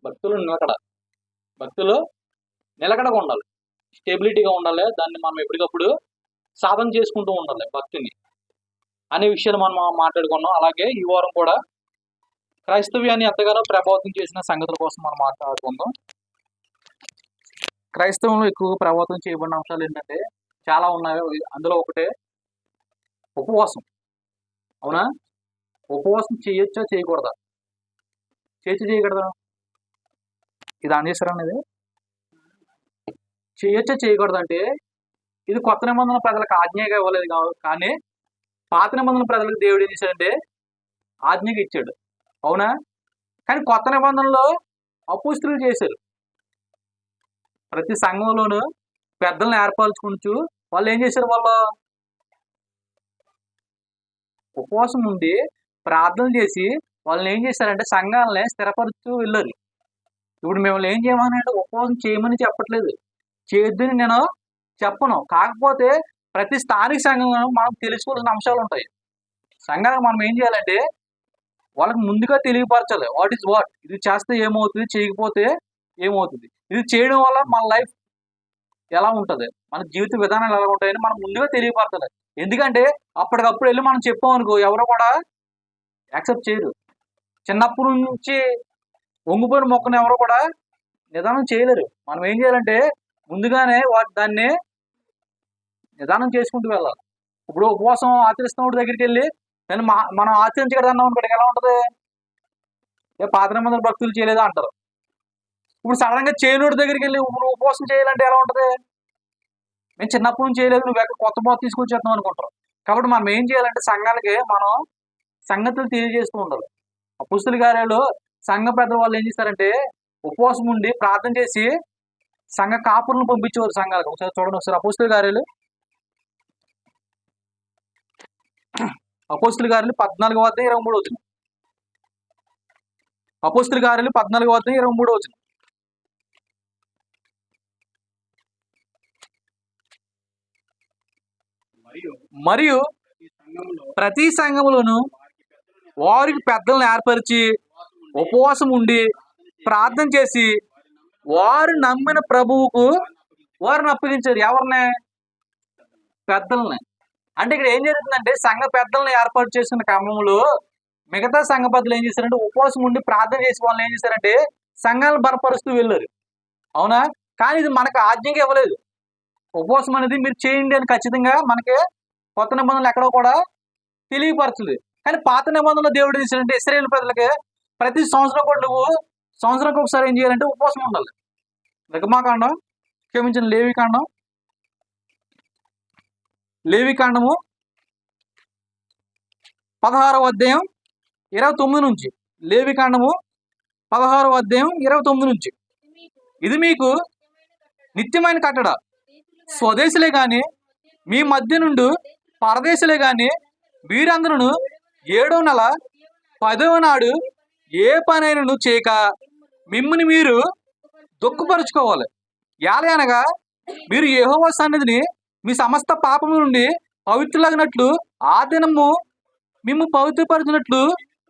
భక్తులు నిలకడ, భక్తులు నిలకడగా ఉండాలి, స్టెబిలిటీగా ఉండాలి. దాన్ని మనం ఎప్పటికప్పుడు సాధన చేసుకుంటూ ఉండాలి భక్తిని అనే విషయాలు మనం మాట్లాడుకున్నాం. అలాగే ఈ వారం కూడా క్రైస్తవ్యాన్ని ఎంతగానో ప్రభావితం చేసిన సంగతుల కోసం మనం మాట్లాడుకుందాం. క్రైస్తవంలో ఎక్కువగా ప్రభావితం చేయబడిన అంశాలు ఏంటంటే చాలా ఉన్నాయి. అందులో ఒకటే ఉపవాసం. అవునా? ఉపవాసం చేయొచ్చా చేయకూడదా? చేయకూడదా? ఇది ఆన్ చేశారండి. ఇది చేయొచ్చా చేయకూడదంటే ఇది కొత్త నిబంధన ప్రజలకు ఆజ్ఞగా ఇవ్వలేదు కానీ పాత నిబంధన ప్రజలకు దేవుడు ఏం చేశాడంటే ఆజ్ఞగా ఇచ్చాడు. అవునా? కానీ కొత్త నిబంధనలో అపోస్తులు చేశారు. ప్రతి సంఘంలోనూ పెద్దలను ఏర్పరచుకుంటూ వాళ్ళు ఏం చేశారు? వాళ్ళు ఉపవాసం ఉండి ప్రార్థన చేసి వాళ్ళని ఏం చేశారంటే సంఘాలని స్థిరపరుస్తూ వెళ్ళారు. ఇప్పుడు మిమ్మల్ని ఏం చేయమని ఉపవాసం చేయమని చెప్పట్లేదు, చేయొద్దని నేను చెప్పను. కాకపోతే ప్రతి స్థానిక సంఘంలో మనం తెలుసుకోవాల్సిన అంశాలు ఉంటాయి. సంఘానికి మనం ఏం చేయాలంటే వాళ్ళకి ముందుగా తెలియపరచాలి. వాట్ ఈస్ వాట్, ఇది చేస్తే ఏమవుతుంది, చేయకపోతే ఏమవుతుంది, ఇది చేయడం వల్ల మన లైఫ్ ఎలా ఉంటుంది, మన జీవిత విధానాలు ఎలా ఉంటాయని మనం ముందుగా తెలియపరచాలి. ఎందుకంటే అప్పటికప్పుడు వెళ్ళి మనం చెప్పామనుకో ఎవరో కూడా యాక్సెప్ట్ చేయరు. చిన్నప్పటి నుంచి వంగిపోయిన మొక్కను ఎవరో కూడా నిదానం చేయలేరు. మనం ఏం చేయాలంటే ముందుగానే దాన్ని నిదానం చేసుకుంటూ వెళ్ళాలి. ఇప్పుడు ఉపవాసం ఆచరిస్తున్న దగ్గరికి వెళ్ళి నేను మనం ఆచరించగలదన్నాం అనుకోండి, ఎలా ఉంటుంది? పాత నిబంధనల భక్తులు చేయలేదా అంటారు. ఇప్పుడు సడన్ గా చేయనోడి దగ్గరికి వెళ్ళి ఉపవాసం చేయాలంటే ఎలా ఉంటుంది? మేము చిన్నప్పటి నుంచి చేయలేదు, నువ్వు ఎక్కడ కొత్త బాధ తీసుకొచ్చేద్దాం అనుకుంటారు. కాబట్టి మనం ఏం చేయాలంటే సంఘాలకి మనం సంగతులు తెలియజేస్తూ ఉండాలి. అపోస్తలుల కార్యాలు సంఘ పెద్ద వాళ్ళు ఏం చేస్తారంటే ఉపవాసం ఉండి ప్రార్థన చేసి సంఘ కాపురులను పంపించేవారు సంఘాలకు. ఒకసారి చూడండి, ఒకసారి అపోస్తలుల కార్యాలు 14:23. అపోస్తలుల కార్యాలు 14:23. మరియు ప్రతి సంఘములోను వారికి పెద్దలను ఏర్పరిచి ఉపవాసం ఉండి ప్రార్థన చేసి వారు నమ్మిన ప్రభువుకు వారిని అప్పగించారు. ఎవరిని? పెద్దల్ని. అంటే ఇక్కడ ఏం జరుగుతుందంటే సంఘ పెద్దలను ఏర్పాటు చేసుకున్న క్రమంలో మిగతా సంఘ పెద్దలు ఏం చేశారంటే ఉపవాసం ఉండి ప్రార్థన చేసి వాళ్ళని ఏం చేశారంటే సంఘాలను బలపరుస్తూ వెళ్ళారు. అవునా? కానీ ఇది మనకు ఆజ్ఞగా ఇవ్వలేదు. ఉపవాసం అనేది మీరు చేయండి అని ఖచ్చితంగా మనకి కొత్త నిబంధనలు ఎక్కడో కూడా తెలియపరచలేదు. కానీ పాత నిబంధనలో దేవుడు చేశాడంటే ఇశ్రాయేలు ప్రజలకి ప్రతి సంవత్సరం కూడా నువ్వు సంవత్సరానికి ఒకసారి ఏం చేయాలంటే ఉపవాసం ఉండాలి. నిర్గమాకాండం, క్షమించిన లేవికాండము 16:29 నుంచి. లేవికాండము 16:29 నుంచి. ఇది మీకు నిత్యమైన కట్టడ, స్వదేశులే గాని మీ మధ్య నుండి పరదేశులే గాని వీరందరూ 7వ నెల 10వ నాడు ఏ పనైనను చేయక మిమ్ముని మీరు దుఃఖపరుచుకోవాలి. అనగా మీరు యెహోవా సన్నిధిని మీ సమస్త పాపము నుండి పవిత్రులగినట్లు ఆ దినము మిమ్ము పవిత్రపరిచినట్లు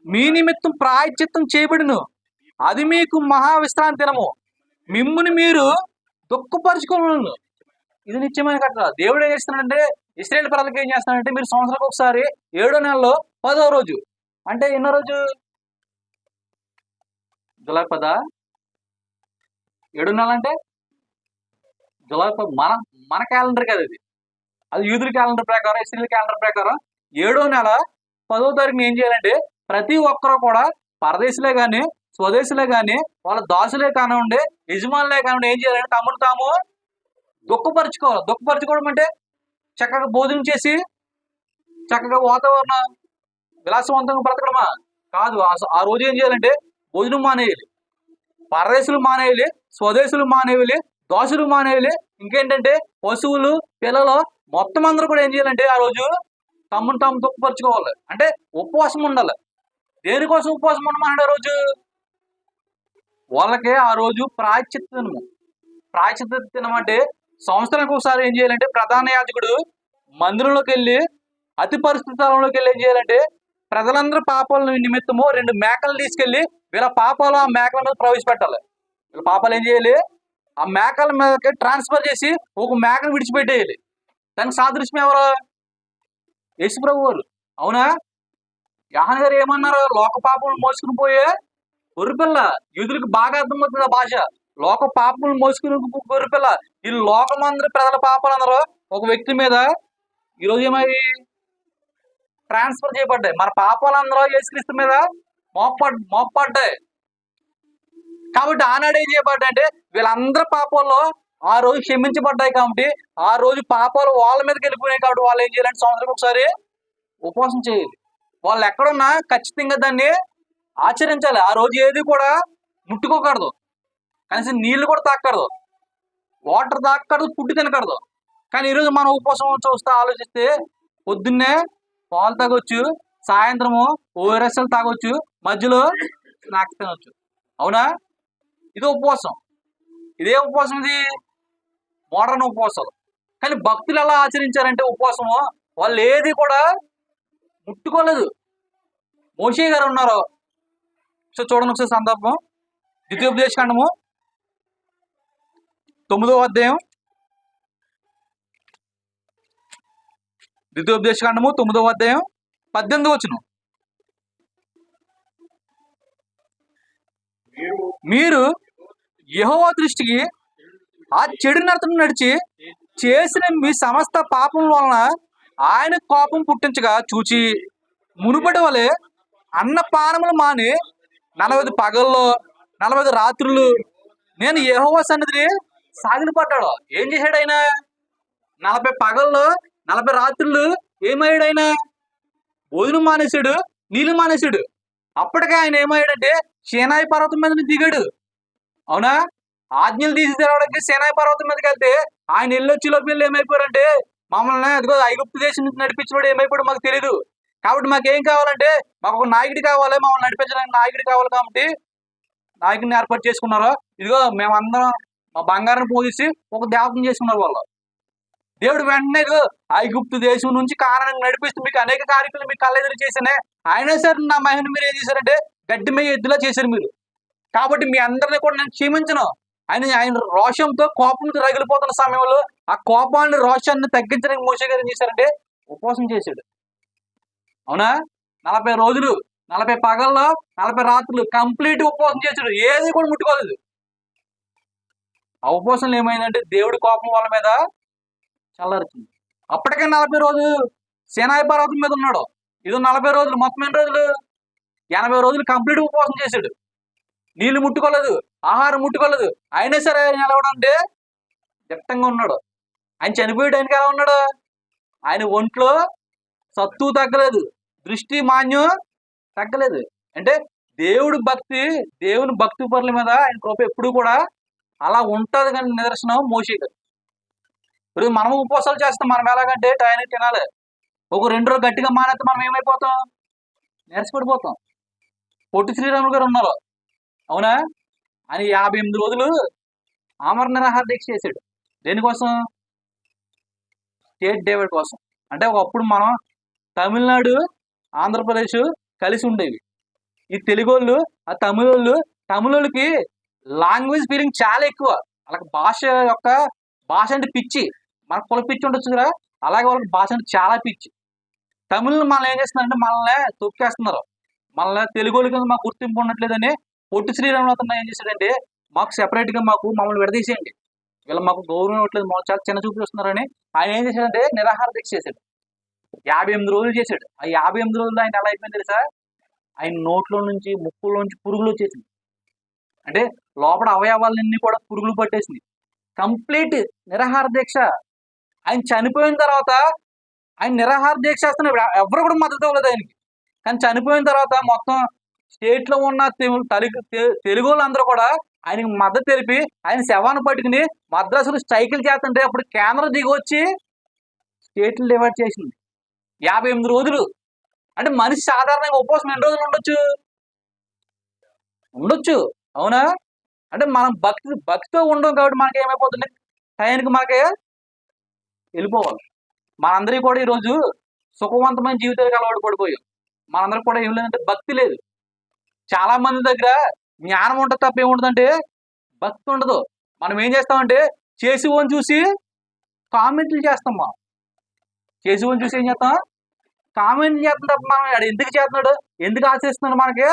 మీ నిమిత్తం ప్రాయశ్చిత్తం చేయబడిను. అది మీకు మహావిశ్రాంతి దినము. మిమ్ముని మీరు దుఃఖపరుచుకోను. ఇది నిత్యమైన కట్టడ. దేవుడు ఏం చేస్తున్నాడంటే ఇశ్రాయేలు ప్రజలకు ఏం చేస్తున్నాడంటే మీరు సంవత్సరానికి ఒకసారి 7వ నెలలో 10వ రోజు అంటే ఎన్నో రోజు? జులై 10. 7వ నెల అంటే జులై 10. మన క్యాలెండర్ కదా అది యూదుల క్యాలెండర్ ప్రకారం, ఇశ్రాయేలు క్యాలెండర్ ప్రకారం 7వ నెల 10వ తారీఖున ఏం చేయాలంటే ప్రతి ఒక్కరు కూడా పరదేశులే కానీ స్వదేశులే కానీ వాళ్ళ దాసులే కానివ్వండి యజమానులే కానివ్వండి ఏం చేయాలంటే తమను తాము దుఃఖపరుచుకోవాలి. దుఃఖపరుచుకోవడం అంటే చక్కగా భోజనం చేసి చక్కగా వాతావరణం విలాసవంతంగా బ్రతకడమా కాదు. ఆ రోజు ఏం చేయాలంటే భోజనం మానేయాలి, పరదేశులు మానేయాలి, స్వదేశులు మానేయాలి, దాసులు మానేయాలి. ఇంకేంటంటే పశువులు, పిల్లలు మొత్తం అందరూ కూడా ఏం చేయాలంటే ఆ రోజు తమ్మును తాము దుఃఖపరుచుకోవాలి. అంటే ఉపవాసం ఉండాలి. దేనికోసం ఉపవాసం ఉండమన్నాడు? ఆ రోజు వాళ్ళకి ఆ రోజు ప్రాయశ్చిత్త దినము. ప్రాయశ్చిత్త దినం అంటే సంవత్సరానికి ఒకసారి ఏం చేయాలంటే ప్రధాన యాజకుడు మందిరంలోకి వెళ్ళి అతి పరిశుద్ధ స్థలంలోకి వెళ్ళి ఏం చేయాలంటే ప్రజలందరూ పాపాల నిమిత్తము 2 మేకలు తీసుకెళ్లి వీళ్ళ పాపాలు ఆ మేకల మీద ప్రవేశపెట్టాలి. వీళ్ళ పాపాలు ఏం చేయాలి? ఆ మేకల మీదకి ట్రాన్స్ఫర్ చేసి ఒక మేకను విడిచిపెట్టేయాలి. దానికి సాదృశ్యం ఎవరు? యేసుప్రభు వారు. అవునా? యోహాను గారు ఏమన్నారు? లోక పాపం మోసుకుని పోయే గొర్రెపిల్ల. యూదులకు బాగా అర్థమవుతుంది ఆ భాష. లోక పాపములు మోసుకుని గొర్రెపిల్ల. ఈ లోకమందరి ప్రజల పాపాలందరూ ఒక వ్యక్తి మీద ఈరోజు ఏమై ట్రాన్స్ఫర్ చేయబడ్డాయి. మన పాపాలందరూ యేసుక్రీస్తు మీద మోపడ్డాయి. కాబట్టి ఆనాడు ఏం చేయబడ్డాయి అంటే వీళ్ళందరి పాపాల్లో ఆ రోజు క్షమించబడ్డాయి. కాబట్టి ఆ రోజు పాపాలు వాళ్ళ మీదకి వెళ్ళిపోయినాయి. కాబట్టి వాళ్ళు ఏం చేయాలంటే సంవత్సరం ఒకసారి ఉపవాసం చేయాలి. వాళ్ళు ఎక్కడున్నా ఖచ్చితంగా దాన్ని ఆచరించాలి. ఆ రోజు ఏది కూడా ముట్టుకోకూడదు, కనీసం నీళ్లు కూడా తాకూడదు, వాటర్ తాకూడదు, ఫుడ్ తినకూడదు. కానీ ఈరోజు మనం ఉపవాసం చూస్తే ఆలోచిస్తే పొద్దున్నే పాలు తాగొచ్చు, సాయంత్రము ఓఆర్ఎస్ఎల్ తాగొచ్చు, మధ్యలో స్నాక్స్ తినొచ్చు. అవునా? ఇది ఉపవాసం. ఇదే ఉపవాసం, ఇది మోడర్న్ ఉపవాసాలు. కానీ భక్తులు ఎలా ఆచరించారంటే ఉపవాసము వాళ్ళు ఏది కూడా ముట్టుకోలేదు. మోషే గారు ఉన్నారు. సో చూడండి ఒకసారి సందర్భం. ద్వితీయోపదేశకాండము 9వ అధ్యాయం. ద్వితీయోపదేశకాండము 9వ అధ్యాయం 18వ వచనం. మీరు యెహోవా దృష్టికి ఆ చెడు నడతను నడిచి చేసిన మీ సమస్త పాపం వలన ఆయన కోపం పుట్టించగా చూచి మునుపటి వలె అన్నపానములు మాని 40 పగల్లో 40 రాత్రులు నేను యెహోవా సన్నిధిని సాగిలపడ్డాడు. ఏం చేశాడు ఆయన? 40 పగల్లో 40 రాత్రులు ఏమయ్యాడు ఆయన? భోజనం మానేశాడు, నీళ్ళు మానేశాడు. అప్పటికే ఆయన ఏమయ్యాడంటే సీనాయి పర్వతం మీద దిగాడు. అవునా? ఆజ్ఞలు తీసి తెరవడానికి సీనాయి పర్వతం మీదకి వెళ్తే ఆయన వెళ్ళొచ్చి లోపల ఏమైపోయారంటే మమ్మల్ని అదిగో ఐగుప్తు దేశం నుంచి నడిపించినోడు ఏమైపోయాడు మాకు తెలియదు. కాబట్టి మాకేం కావాలంటే మాకు ఒక నాయకుడి కావాలి, మమ్మల్ని నడిపించడానికి నాయకుడి కావాలి. కాబట్టి నాయకుడిని ఏర్పాటు చేసుకున్నారు. ఇదిగో మేమందరం మా బంగారం పూజించి ఒక దేవతను చేసుకున్నారు వాళ్ళు. దేవుడు వెంటనే ఐగుప్తు దేశం నుంచి కారణం నడిపిస్తూ మీకు అనేక కార్యక్రమాలు మీకు కళ్ళెదురు చేశానే, అయినా సరే నా మహిళను మీరు ఏం చేశారంటే గడ్డి మీద ఎద్దులా చేశారు మీరు. కాబట్టి మీ అందరినీ కూడా నేను క్షమించను. ఆయన రోషంతో కోపంతో రగిలిపోతున్న సమయంలో ఆ కోపాన్ని రోషాన్ని తగ్గించడానికి మోషే గారు ఏం చేశారంటే ఉపవాసం చేశాడు. అవునా? 40 రోజులు 40 పగల్లో 40 రాత్రులు కంప్లీట్ ఉపవాసం చేశాడు. ఏది కూడా ముట్టుకోలేదు. ఆ ఉపవాసంలో ఏమైందంటే దేవుడి కోపం వాళ్ళ మీద చల్లారుతుంది. అప్పటికే 40 రోజులు సీనాయి పర్వతం మీద ఉన్నాడు. ఇది 40 రోజులు, మొత్తం ఎన్ని రోజులు? 80 రోజులు కంప్లీట్ ఉపవాసం చేశాడు. నీళ్లు ముట్టుకోలేదు, ఆహారం ముట్టుకోలేదు. అయినా సరే ఆయన ఎలా ఉన్నాడంటే దిట్టంగా ఉన్నాడు. ఆయన చనిపోయాడు. ఆయనకి ఎలా ఉన్నాడు? ఆయన ఒంట్లో సత్తువు తగ్గలేదు, దృష్టి మాన్యం తగ్గలేదు. అంటే దేవుని భక్తి పరుల మీద ఆయన కృప ఎప్పుడు కూడా అలా ఉంటుంది. కానీ నిదర్శనం మోషే గారు. ఇప్పుడు మనము ఉపవాసాలు చేస్తాం. మనం ఎలాగంటే టైంకి తినాలి. ఒక 2 రోజులు గట్టిగా మానేస్తే మనం ఏమైపోతాం? నీరసపడిపోతాం. పొట్టి శ్రీరాములు గారు ఉన్నారు. అవునా? ఆయన 58 రోజులు ఆమర నిరాహార దీక్ష చేశాడు. దేనికోసం? స్టేట్ డేవిడ్ కోసం. అంటే ఒకప్పుడు మనం తమిళనాడు, ఆంధ్రప్రదేశ్ కలిసి ఉండేవి. ఈ తెలుగోళ్ళు ఆ తమిళోళ్ళకి లాంగ్వేజ్ ఫీలింగ్ చాలా ఎక్కువ. వాళ్ళకి భాష అంటే పిచ్చి. మనకు కుల పిచ్చి ఉండొచ్చు కదా, అలాగే వాళ్ళకి భాష అంటే చాలా పిచ్చి. తమిళ్ మనల్ని ఏం చేస్తున్నారంటే మనల్ని తొక్కేస్తున్నారు. మనల్ని తెలుగోళ్ళ కింద మాకు గుర్తింపు ఉండట్లేదని పొట్టి శ్రీరాములు అతను ఏం చేశాడంటే మాకు సెపరేట్గా మమ్మల్ని విడదీసేయండి, వీళ్ళు మాకు గౌరవం ఇవ్వట్లేదు, మాకు చాలా చిన్న చూపు చూస్తున్నారని ఆయన ఏం చేశాడంటే నిరాహార దీక్ష చేశాడు. 58 రోజులు చేశాడు. ఆ 58 రోజులు ఆయన ఎలా అయిపోయింది తెలుసా? ఆయన నోట్లో నుంచి ముక్కులో నుంచి పురుగులు వచ్చేసింది. అంటే లోపల అవయవాలన్నీ కూడా పురుగులు పట్టేసింది. కంప్లీట్ నిరాహార దీక్ష. ఆయన చనిపోయిన తర్వాత ఆయన నిరాహార దీక్ష చేస్తున్న ఎవరు కూడా మద్దతు ఇవ్వలేదు ఆయనకి. కానీ చనిపోయిన తర్వాత మొత్తం స్టేట్లో ఉన్న తెలుగు వాళ్ళందరూ కూడా ఆయనకి మద్దతు తెలిపి ఆయన శవాన్ని పట్టుకుని మద్రాసులు స్ట్రైకులు చేస్తుంటే అప్పుడు కేంద్రం దిగి వచ్చి స్టేట్లు డివైడ్ చేసింది. 58 రోజులు. అంటే మనిషి సాధారణంగా ఉపవాసం ఎన్ని రోజులు ఉండొచ్చు. అవునా? అంటే మనం భక్తితో ఉండం కాబట్టి మనకి ఏమైపోతుంది? టైంకి మనకి వెళ్ళిపోవాలి. మనందరికీ కూడా ఈరోజు సుఖవంతమైన జీవితాలకు అలవాటు పడిపోయాం. మనందరికి కూడా ఏం లేదంటే భక్తి లేదు. చాలా మంది దగ్గర జ్ఞానం ఉంటుంది తప్ప ఏముంటుందంటే భక్తి ఉండదు. మనం ఏం చేస్తామంటే చేసేవాడిని చూసి కామెంట్లు చేస్తాం. మనం చేసేవాడిని చూసి ఏం చేస్తాం, కామెంట్లు చేస్తాం తప్ప మనం ఆడు ఎందుకు చేస్తున్నాడు, ఎందుకు ఆశిస్తున్నాడు మనకి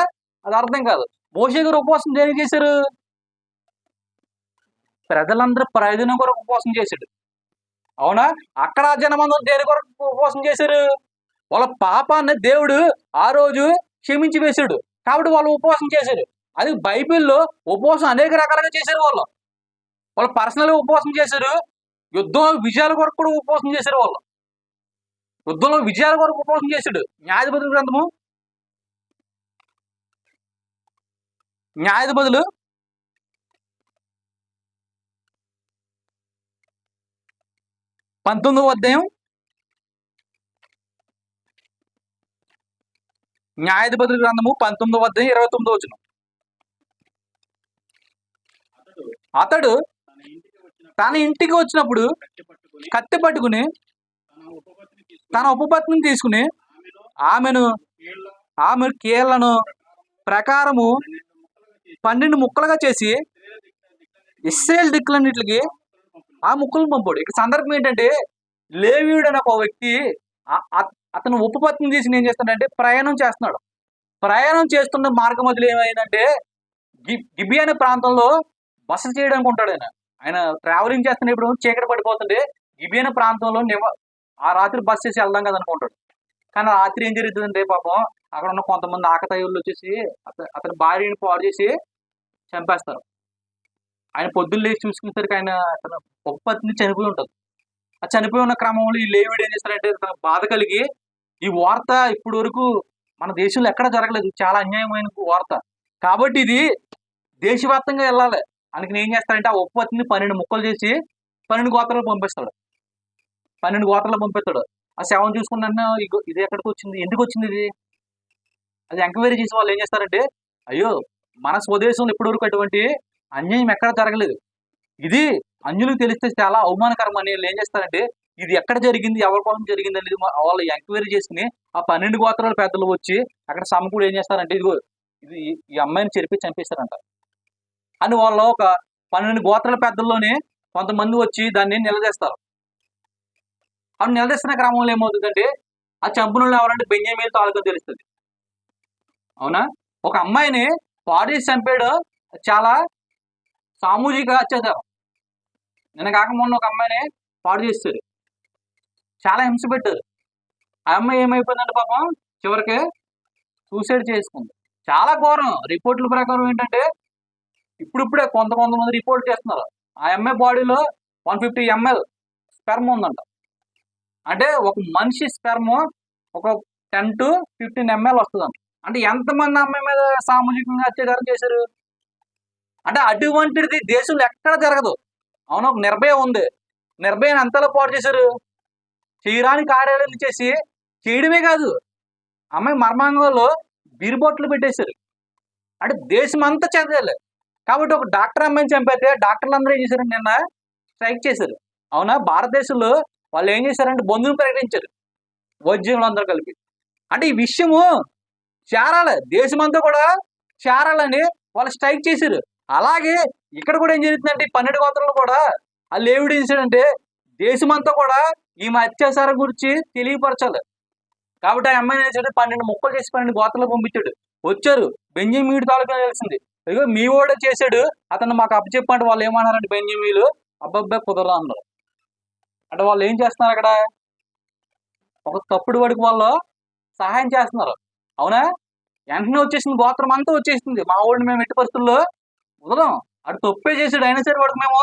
అది అర్థం కాదు. మోషే గారు ఉపవాసం దేనికి చేశారు? ప్రజలందరూ ప్రయోజనం కొరకు ఉపవాసం చేశాడు. అవునా? అక్కడ జనమందరూ దేని కొరకు ఉపవాసం చేశారు? వాళ్ళ పాపాన్ని దేవుడు ఆ రోజు క్షమించి వేశాడు కాబట్టి వాళ్ళు ఉపవాసం చేశారు. అది బైబిల్లో ఉపవాసం అనేక రకాలుగా చేశారు. వాళ్ళు పర్సనల్గా ఉపవాసం చేశారు, యుద్ధంలో విజయాల కొరకు కూడా ఉపవాసం చేశారు. వాళ్ళు యుద్ధంలో విజయాల కొరకు ఉపవాసం చేశాడు. న్యాయాధిపతుల గ్రంథము, న్యాయాధిపతులు 19వ అధ్యాయం, న్యాయాధిపతుల గ్రంథము 19వ అధ్యాయం 29వ వచనం. అతడు తన ఇంటికి వచ్చినప్పుడు కత్తి పట్టుకుని తన ఉపపత్నిని తీసుకుని ఆమె కీళ్లను ప్రకారము 12 ముక్కలుగా చేసి ఇశ్రాయేలు దిక్కులన్నిటికి ఆ ముక్కలను పంపాడు. ఇక సందర్భం ఏంటంటే లేవీయుడు అనే ఒక వ్యక్తి అతను ఉపపత్నిని తీసుకుని ఏం చేస్తాడంటే ప్రయాణం చేస్తున్నాడు. ప్రయాణం చేస్తున్న మార్గం మధ్యలో ఏమైందంటే గిబియా అనే ప్రాంతంలో బస చేయడానికి ఉంటాడు. ఆయన ట్రావెలింగ్ చేస్తున్నప్పుడు చీకటి పడిపోతుంటే గిబియా అనే ప్రాంతంలో ఆ రాత్రి బస్ చేసి వెళ్దాం కదా అనుకుంటాడు. కానీ రాత్రి ఏం జరుగుతుందంటే పాపం అక్కడ ఉన్న కొంతమంది ఆకతాయిలు వచ్చేసి అతని భార్యని పాడు చేసి చంపేస్తారు. ఆయన పొద్దున్న లేచి చూసుకునేసరికి తన ఉపపత్ని చనిపోయి ఉంటుంది. ఆ చనిపోయి ఉన్న క్రమంలో ఈ లేవీయుడు ఏం చేస్తారంటే తన బాధ కలిగి ఈ వార్త ఇప్పటి వరకు మన దేశంలో ఎక్కడ జరగలేదు, చాలా అన్యాయమైన వార్త కాబట్టి ఇది దేశవ్యాప్తంగా వెళ్ళాలి అందుకని ఏం చేస్తారంటే ఆ ఉపపత్ని 12 ముక్కలు చేసి 12 గోత్రాలు పంపిస్తాడు. 12 గోత్రాలు పంపిస్తాడు. ఆ శవం చూసుకున్నా ఇది ఎక్కడికి వచ్చింది, ఎందుకు వచ్చింది ఇది, అది ఎంక్వైరీ చేసి వాళ్ళు ఏం చేస్తారంటే అయ్యో మన స్వదేశంలో ఇప్పటి వరకు అటువంటి అన్యాయం ఎక్కడ జరగలేదు, ఇది అన్యులకు తెలిస్తే చాలా అవమానకరం అని ఏం చేస్తారంటే ఇది ఎక్కడ జరిగింది, ఎవరి కోసం జరిగింది అనేది వాళ్ళు ఎంక్వైరీ చేసుకుని ఆ 12 గోత్రాల పెద్దలు వచ్చి అక్కడ సమకూడు ఏం చేస్తారంటే ఇదిగో ఇది ఈ అమ్మాయిని చెరిపి చంపేస్తారంట అని వాళ్ళు ఒక 12 గోత్రాల పెద్దల్లోనే కొంతమంది వచ్చి దాన్ని నిలదీస్తారు. అవి నిలదీస్తున్న క్రమంలో ఏమవుతుందంటే ఆ చంపునులు ఎవరంటే బెన్యామీను తాలూకా తెలుస్తుంది. అవునా? ఒక అమ్మాయిని పాడు చేసి చంపాడు, చాలా సామూహిక అత్యాచారం. నిన్న కాక మొన్న ఒక అమ్మాయిని పాడు చేస్తారు, చాలా హింస పెట్టారు. ఆ అమ్మాయి ఏమైపోయిందంటే పాపం చివరికి సూసైడ్ చేసుకుంది. చాలా ఘోరం. రిపోర్టుల ప్రకారం ఏంటంటే ఇప్పుడిప్పుడే కొంతమంది రిపోర్ట్ చేస్తున్నారు ఆ అమ్మాయి బాడీలో 150 ml స్పెర్మ్ ఉందంట. అంటే ఒక మనిషి స్పెర్మ్ ఒక 10 to 15 ml వస్తుందంట. అంటే ఎంతమంది అమ్మాయి మీద సామూహికంగా అత్యాచారం చేశారు అంటే అటువంటిది దేశంలో ఎక్కడ జరగదు. అవును, ఒక నిర్భయ ఉంది, నిర్భయని అంతలో పాడు చేశారు. చేయరాని కార్యాలయాలు చేసి చేయడమే కాదు అమ్మాయి మర్మాంగంలో బీరుబొట్లు పెట్టేశారు. అంటే దేశం అంతా చెందాలి కాబట్టి ఒక డాక్టర్ అమ్మాయిని చంపైతే డాక్టర్లు అందరూ ఏం చేశారంటే నిన్న స్ట్రైక్ చేశారు. అవునా? భారతదేశంలో వాళ్ళు ఏం చేశారంటే బంధువులు ప్రకటించారు వైద్యులు అందరూ కలిపి. అంటే ఈ విషయము చేరాలి, దేశమంతా కూడా చేరాలని వాళ్ళు స్ట్రైక్ చేశారు. అలాగే ఇక్కడ కూడా ఏం జరుగుతుందంటే 12 గోత్రాలు కూడా ఆ లేవుడు ఏం చేశాడంటే దేశమంతా కూడా ఈమె అత్యాచారం గురించి తెలియపరచాలి కాబట్టి ఆ అమ్మాయిని ఏం చేశాడు 12 ముక్కలు చేసి 12 గోత్రాలు పంపించాడు. వచ్చారు, బెంజమీయుడు తాలూకా తెలిసింది, అయ్యో మీ వాడే చేశాడు అతను మాకు అప్పచెప్పంటే వాళ్ళు ఏమన్నారంటే బెంజమీయులు అబ్బాబ్బా కుదరలా అన్నారు. అంటే వాళ్ళు ఏం చేస్తున్నారు అక్కడ ఒక తప్పుడు వాడికి వాళ్ళు సహాయం చేస్తున్నారు. అవునా? వెంటనే వచ్చేసింది, గోత్రం అంతా వచ్చేసింది, మా వాడిని మేము ఎట్టి పరిస్థితుల్లో వదలం, అటు తప్పే చేసాడు అయినా సరే వాడికి మేము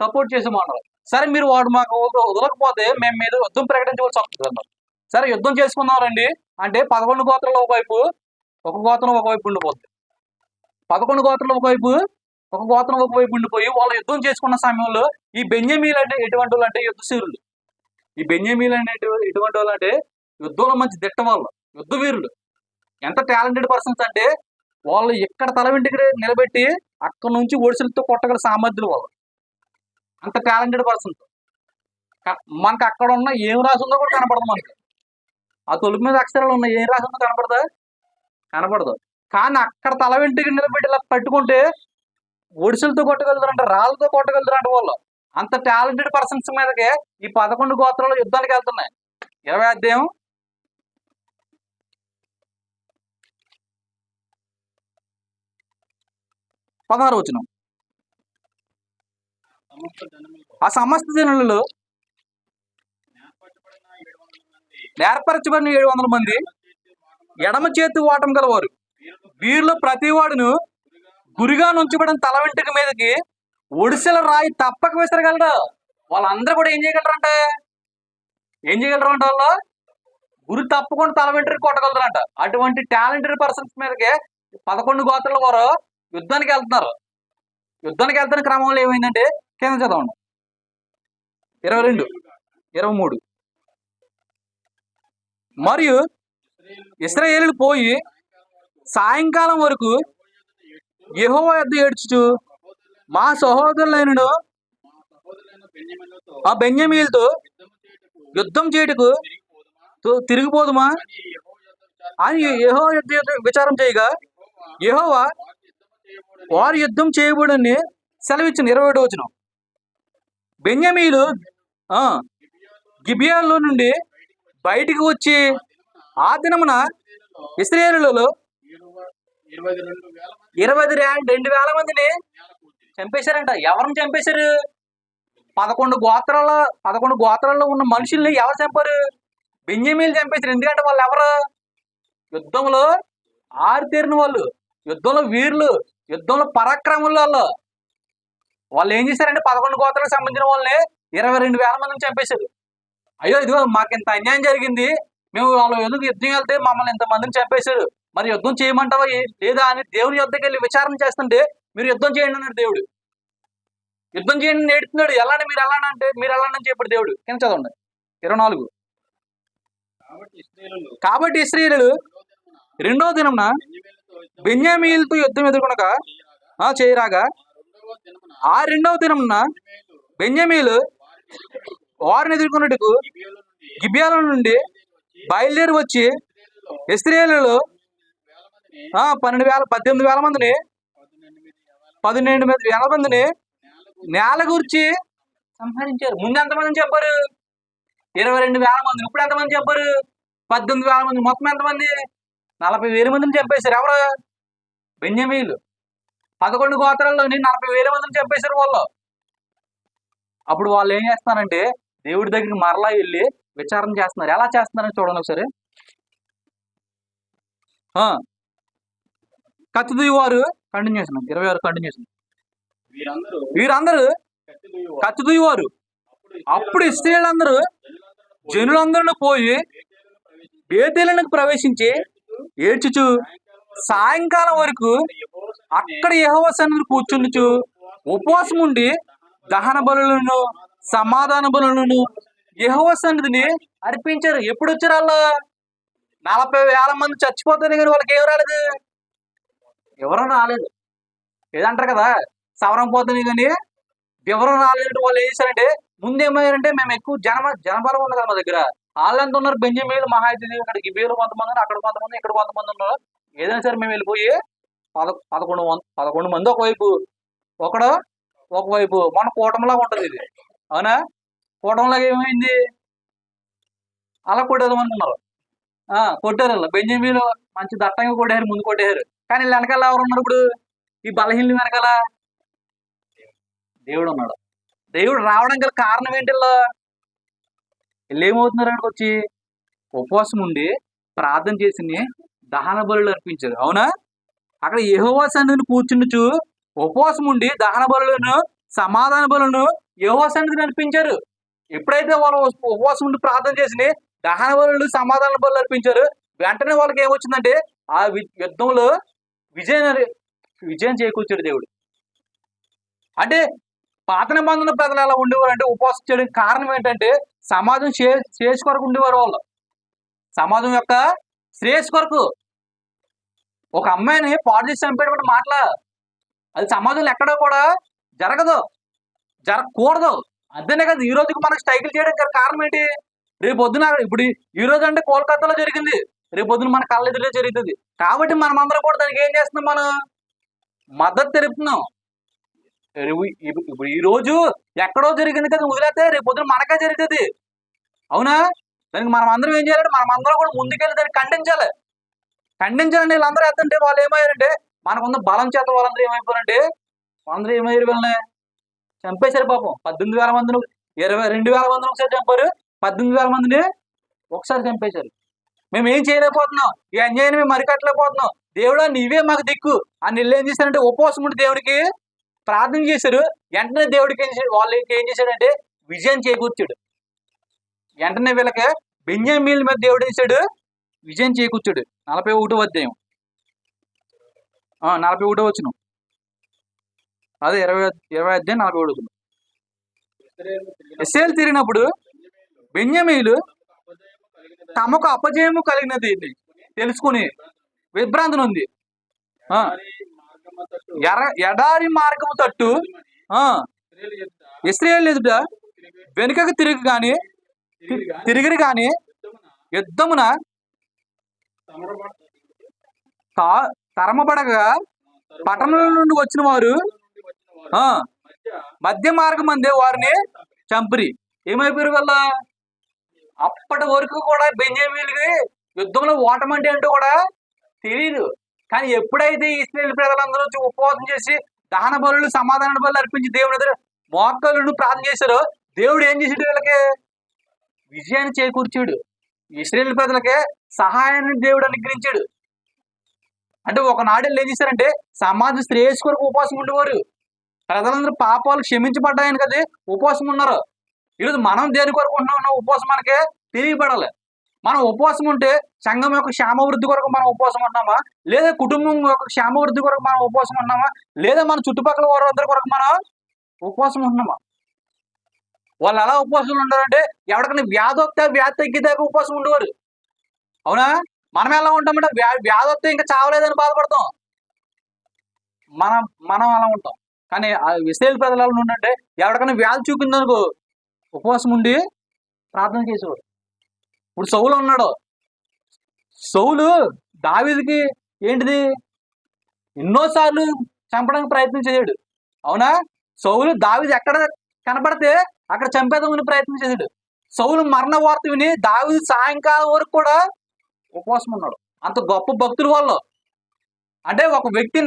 సపోర్ట్ చేసామన్నారు. సరే మీరు వాడు మాకు వదలకపోతే మేము మీద యుద్ధం ప్రకటించవలసి వస్తుంది అన్నారు. సరే యుద్ధం చేసుకుందాం రండి అంటే 11 గోత్రాలు ఒకవైపు, ఒక గోత్రం ఒకవైపు ఉండిపోతుంది. 11 గోత్రాలు ఒకవైపు, ఒక గోత్రం ఒకవైపు ఉండిపోయి వాళ్ళు యుద్ధం చేసుకున్న సమయంలో ఈ బెన్యామీలు అంటే ఎటువంటి వాళ్ళు అంటే యుద్ధశూరులు. ఈ బెన్యామీలు అంటే ఎటువంటి వాళ్ళు అంటే యుద్ధంలో మంచి దిట్ట వాళ్ళు, యుద్ధ వీరులు, ఎంత టాలెంటెడ్ పర్సన్స్ అంటే వాళ్ళు ఎక్కడ తల వెంటికి నిలబెట్టి అక్కడ నుంచి ఒడిసెలతో కొట్టగల సామర్థ్యం వాళ్ళు, అంత టాలెంటెడ్ పర్సన్స్. మనకు అక్కడ ఉన్న ఏం రాసిందో కూడా కనపడదు. మనకి ఆ తొలుపు మీద అక్షరాలు ఉన్నాయి, ఏం రాసిందో కనపడదా? కనపడదు. కానీ అక్కడ తల వెంటికి నిలబెట్టి ఇలా పట్టుకుంటే ఒడిసెలతో కొట్టగలుగుతారంట, రాళ్ళతో కొట్టగలుగుతారంట వాళ్ళు. అంత టాలెంటెడ్ పర్సన్స్ మీదకే ఈ 11 గోత్రాలు యుద్ధానికి వెళ్తున్నాయి. 20 అధ్యాయం 16 వచనం. ఆ సమస్త జనులలో ఏర్పరచబడిన 700 మంది ఎడమ చేతి ఓటం గలవారు. వీరిలో ప్రతి వాడును గురిగా నుంచబడిన తల వెంట్రుక మీదకి ఒడిసెల రాయి తప్పక విసరగలడు. వాళ్ళందరూ కూడా ఏం చేయగలరంట వాళ్ళు గురి తప్పకుండా తల వెంట్రుక కొట్టగలరంట. అటువంటి టాలెంటెడ్ పర్సన్స్ మీదకి 11 గోత్రాల వారు యుద్ధానికి వెళ్తున్నారు. యుద్ధానికి వెళ్తున్న క్రమంలో ఏమైందంటే కింద చదవండి 22, 23. మరియు ఇశ్రాయేలీయులు పోయి సాయంకాలం వరకు యెహోవా యొద్ద ఏడ్చుచు, మా సహోదరులైనను ఆ బెన్యామీయులతో యుద్ధం చేయుటకు తిరిగిపోదుమా అని యెహోవా యొద్ద విచారం చేయగా, యెహోవా వారు యుద్ధం చేయబడని సెలవిచ్చిన. 27వ వచనం. బెన్యామీయులు గిబియాలో నుండి బయటికి వచ్చి ఆ దినమున ఇశ్రాయేలీయులలో 22,000 మందిని చంపేశారంట. ఎవరిని చంపేశారు? 11 గోత్రాల్లో ఉన్న మనుషుల్ని ఎవరు చంపారు? బెన్యామీయులు చంపేశారు. ఎందుకంటే వాళ్ళు ఎవరు? యుద్ధంలో ఆరితేరిన వాళ్ళు, యుద్ధంలో వీరులు, యుద్ధంలో పరాక్రములు. వాళ్ళు ఏం చేశారంటే 11 గోత్రాలకు సంబంధించిన వాళ్ళని 22,000 మందిని చంపేశారు. అయ్యో ఇదిగో మాకు ఇంత అన్యాయం జరిగింది, మేము వాళ్ళ ఎందుకు యుద్ధం వెళ్తే మమ్మల్ని ఇంతమందిని చంపేశారు, మరి యుద్ధం చేయమంటావా లేదా అని దేవుని యొద్దకు వెళ్ళి విచారణ చేస్తుంటే, మీరు యుద్ధం చేయండి అన్నాడు దేవుడు. యుద్ధం చేయండి నేడుతున్నాడు. ఎలాంటి మీరు వెళ్ళండి అని చెప్పాడు దేవుడు. కింద చదవండి 24. కాబట్టి ఇశ్రాయేలీయులు 2వ దినమున బెన్యామీయులతో యుద్ధం ఎదుర్కొనక చేయరాగా, ఆ 2వ దినమున బెన్యామీయులు వారిని ఎదుర్కొన్నట్టుకు గిబియాల నుండి బయలుదేరి వచ్చి ఇశ్రాయేలీయులలో 18,000 మందిని 18,000 మందిని నేల గురించి సంహరించారు. ముందు ఎంతమందిని చెప్పారు? 22,000 మందిని. ఇప్పుడు ఎంతమంది చెప్పారు? 18,000 మంది. మొత్తం ఎంతమంది? 40,000 మందిని చంపేశారు. ఎవరు? బెన్యామీయులు. 11 గోత్రాల్లోని 40,000 మందిని చంపేశారు వాళ్ళు. అప్పుడు వాళ్ళు ఏం చేస్తున్నారంటే దేవుడి దగ్గరికి మరలా వెళ్ళి విచారణ చేస్తున్నారు. ఎలా చేస్తున్నారని చూడండి ఒకసారి. కత్తి దుయ్యవారు కంటిన్యూషన్ 26 కంటిన్యూషన్. వీరందరూ కత్తి దుయ్యవారు. అప్పుడు ఇశ్రాయేలీయులందరూ జనులందరూ పోయి బేతేలునకు ప్రవేశించి ఏడ్చుచు సాయంకాలం వరకు అక్కడ యెహోవా సన్నిధిలో కూర్చుండుచు ఉపవాసం ఉండి దహన బలులను సమాధాన బలులను యెహోవా సన్నిధిని అర్పించారు. ఎప్పుడు వచ్చారు వాళ్ళు? 40,000 మంది చచ్చిపోతారు కానీ వాళ్ళకి ఏం రాలేదు, వివరం రాలేదు. ఏదంటారు కదా, సవరం పోతుంది కానీ వివరం రాలేదు. వాళ్ళు ఏం చేశారంటే ముందు ఏమయ్యారంటే మేము ఎక్కువ జనబలం ఉంది కదా మా దగ్గర. వాళ్ళు ఎంత ఉన్నారు? బెన్యామీయులు మహా అయితే ఇక్కడ గిబియాలో కొంతమంది, అక్కడ కొంతమంది, ఇక్కడ కొంతమంది ఉన్నారు. ఏదైనా సరే మేము వెళ్ళిపోయి 11 మంది ఒకవైపు మన కూటమిలాగా ఉంటుంది ఇది. అవునా? కూటమిలాగా ఏమైంది? అలా కొట్టేది అనుకున్నారు. కొట్టారు. బెన్యామీయులు మంచి దట్టంగా కొట్టేశారు, ముందు కొట్టేశారు. కానీ వీళ్ళు వెనకాల ఎవరు ఉన్నారు? ఇప్పుడు ఈ బలహీనుల వెనకాల దేవుడు ఉన్నాడు. దేవుడు రావడం గల కారణం ఏంటి? వీళ్ళు ఏమవుతున్నారు? అక్కడికి వచ్చి ఉపవాసం ఉండి ప్రార్థన చేసి దహన బలులు అర్పించారు. అవునా? అక్కడ యెహోవా సన్నిధిని కూర్చుండుచు ఉపవాసం ఉండి దహన బలులను సమాధాన బలులను యెహోవా సన్నిధిని అర్పించారు. ఎప్పుడైతే వాళ్ళు ఉపవాసం ఉండి ప్రార్థన చేసి దహన బలులు సమాధాన బలులు అర్పించారు, వెంటనే వాళ్ళకి ఏమొచ్చిందంటే ఆ యుద్ధంలో విజయం చేకూర్చాడు దేవుడు. అంటే పాత నిబంధన ప్రజలు ఎలా ఉండేవారు అంటే ఉపవాసం చేయడానికి కారణం ఏంటంటే సమాజం శ్రేయస్ కొరకు ఉండేవారు. వాళ్ళు సమాజం యొక్క శ్రేయస్ కొరకు. ఒక అమ్మాయిని పాడు చేసి చంపేటువంటి మాటల అది సమాజంలో ఎక్కడో కూడా జరగకూడదు. అంతేనే కదా ఈ రోజుకి మనకు స్ట్రైకులు చేయడానికి కారణం ఏంటి? రేపు పొద్దున ఇప్పుడు ఈ రోజు అంటే కోల్కతాలో జరిగింది, రేపు పొద్దున మన కళ్ళ ఎదురుగా జరుగుతుంది. కాబట్టి మనమందరం కూడా దానికి ఏం చేస్తున్నాం, మనం మద్దతు తెలుపుతున్నాం. ఇప్పుడు ఈ రోజు ఎక్కడో జరిగింది కదా వదిలేస్తే రేపు పొద్దున మనకే జరుగుతుంది. అవునా? దానికి మనం అందరం ఏం చేయాలంటే మనమందరం కూడా ముందుకెళ్ళి దాన్ని ఖండించాలండి. వీళ్ళందరూ వేస్తుంటే వాళ్ళు ఏమయ్యారంటే మనకున్న బలం చేత వాళ్ళందరూ ఏమైపోయారంటే వాళ్ళందరూ ఏమయ్యారు, వీళ్ళని చంపేశారు పాపం. 18,000 మందిని 22,000 మందిని ఒకసారి చంపారు, 18,000 మందిని ఒకసారి చంపేశారు. మేము ఏం చేయలేకపోతున్నాం, ఈ అన్యాయాన్ని మేము అరికట్టలేకపోతున్నాం. దేవుడా నీవే మాకు దిక్కు అని వీళ్ళు ఏం చేశారంటే ఉపవాసం ఉండి దేవుడికి ప్రార్థన చేశారు. వెంటనే దేవుడికి వాళ్ళకి ఏం చేశాడంటే విజయం చేకూర్చాడు. వెంటనే వీళ్ళకి బెన్యామీనుల మీద దేవుడు వేసాడు, విజయం చేకూర్చాడు. 41వ అధ్యాయం 41వ వచనం, అదే 20 అధ్యాయం 41వ వచనం. ఇశ్రాయేలు తిరిగినప్పుడు బెన్యామీయులు తమకు అపజయము కలిగినది తెలుసుకుని విభ్రాంతి ఉంది. ఎడారి మార్గము తట్టు ఇశ్రాయేలు ఎదుట వెనుకకు తిరిగిరి గాని యుద్ధమున తరమబడగా పట్టణంలో నుండి వచ్చిన వారు మధ్య మార్గం అందే వారిని చంపిరి. ఏమైపోయారు వల్ల? అప్పటి వరకు కూడా బెన్యామీనులకి యుద్ధంలో ఓటమంటే అంటూ కూడా తెలియదు. కానీ ఎప్పుడైతే ఇశ్రాయేలు ప్రజలందరూ ఉపవాసం చేసి దహన బలులు సమాధాన బలులు అర్పించి దేవుడి దగ్గర మోకాళ్ళను ప్రార్థన చేశారో దేవుడు ఏం చేసాడు? వీళ్ళకి విజయాన్ని చేకూర్చాడు. ఇశ్రాయేలు ప్రజలకే సహాయాన్ని దేవుడు అనుగ్రహించాడు. అంటే ఒకనాడు ఏం చేశారంటే సమాజ శ్రేయస్సు కొరకు ఉపవాసం ఉండేవారు. ప్రజలందరూ పాపాలు క్షమించబడ్డాయని కదా ఉపవాసం ఉన్నారు. ఈరోజు మనం దేని కొరకు ఉంటున్నాం? ఉపవాసం మనకే తెలియబడాలి. మనం ఉపవాసం ఉంటే సంఘం యొక్క క్షేమవృద్ధి కొరకు మనం ఉపవాసం ఉంటున్నామా, లేదా కుటుంబం యొక్క క్షేమవృద్ధి కొరకు మనం ఉపవాసం ఉంటున్నామా, లేదా మన చుట్టుపక్కల వారందరి కొరకు మనం ఉపవాసం ఉంటున్నామా? వాళ్ళు ఎలా ఉపవాసం ఉండాలంటే ఎవరికైనా వ్యాధి వస్తే వ్యాధి తగ్గిదాకా ఉపవాసం ఉండేవారు. అవునా? మనం ఎలా ఉంటామంటే వ్యాధి వస్తే ఇంకా చావలేదని బాధపడతాం. మనం అలా ఉంటాం. కానీ ఆ ఇశ్రాయేలు ప్రజలు ఎలా ఉంటే ఎవరికైనా వ్యాధి చూపిందనుకో ఉపవాసం ఉండి ప్రార్థన చేసేవాడు. ఇప్పుడు సౌలు ఉన్నాడు. సౌలు దావీదుకి ఏంటిది ఎన్నోసార్లు చంపడానికి ప్రయత్నం చేశాడు. అవునా? సౌలు దావీదు ఎక్కడ కనపడితే అక్కడ చంపేదామని ప్రయత్నం చేశాడు. సౌలు మరణ వార్త విని దావీదు సాయంకాలం వరకు కూడా ఉపవాసం ఉన్నాడు. అంత గొప్ప భక్తుల వాళ్ళు. అంటే ఒక వ్యక్తి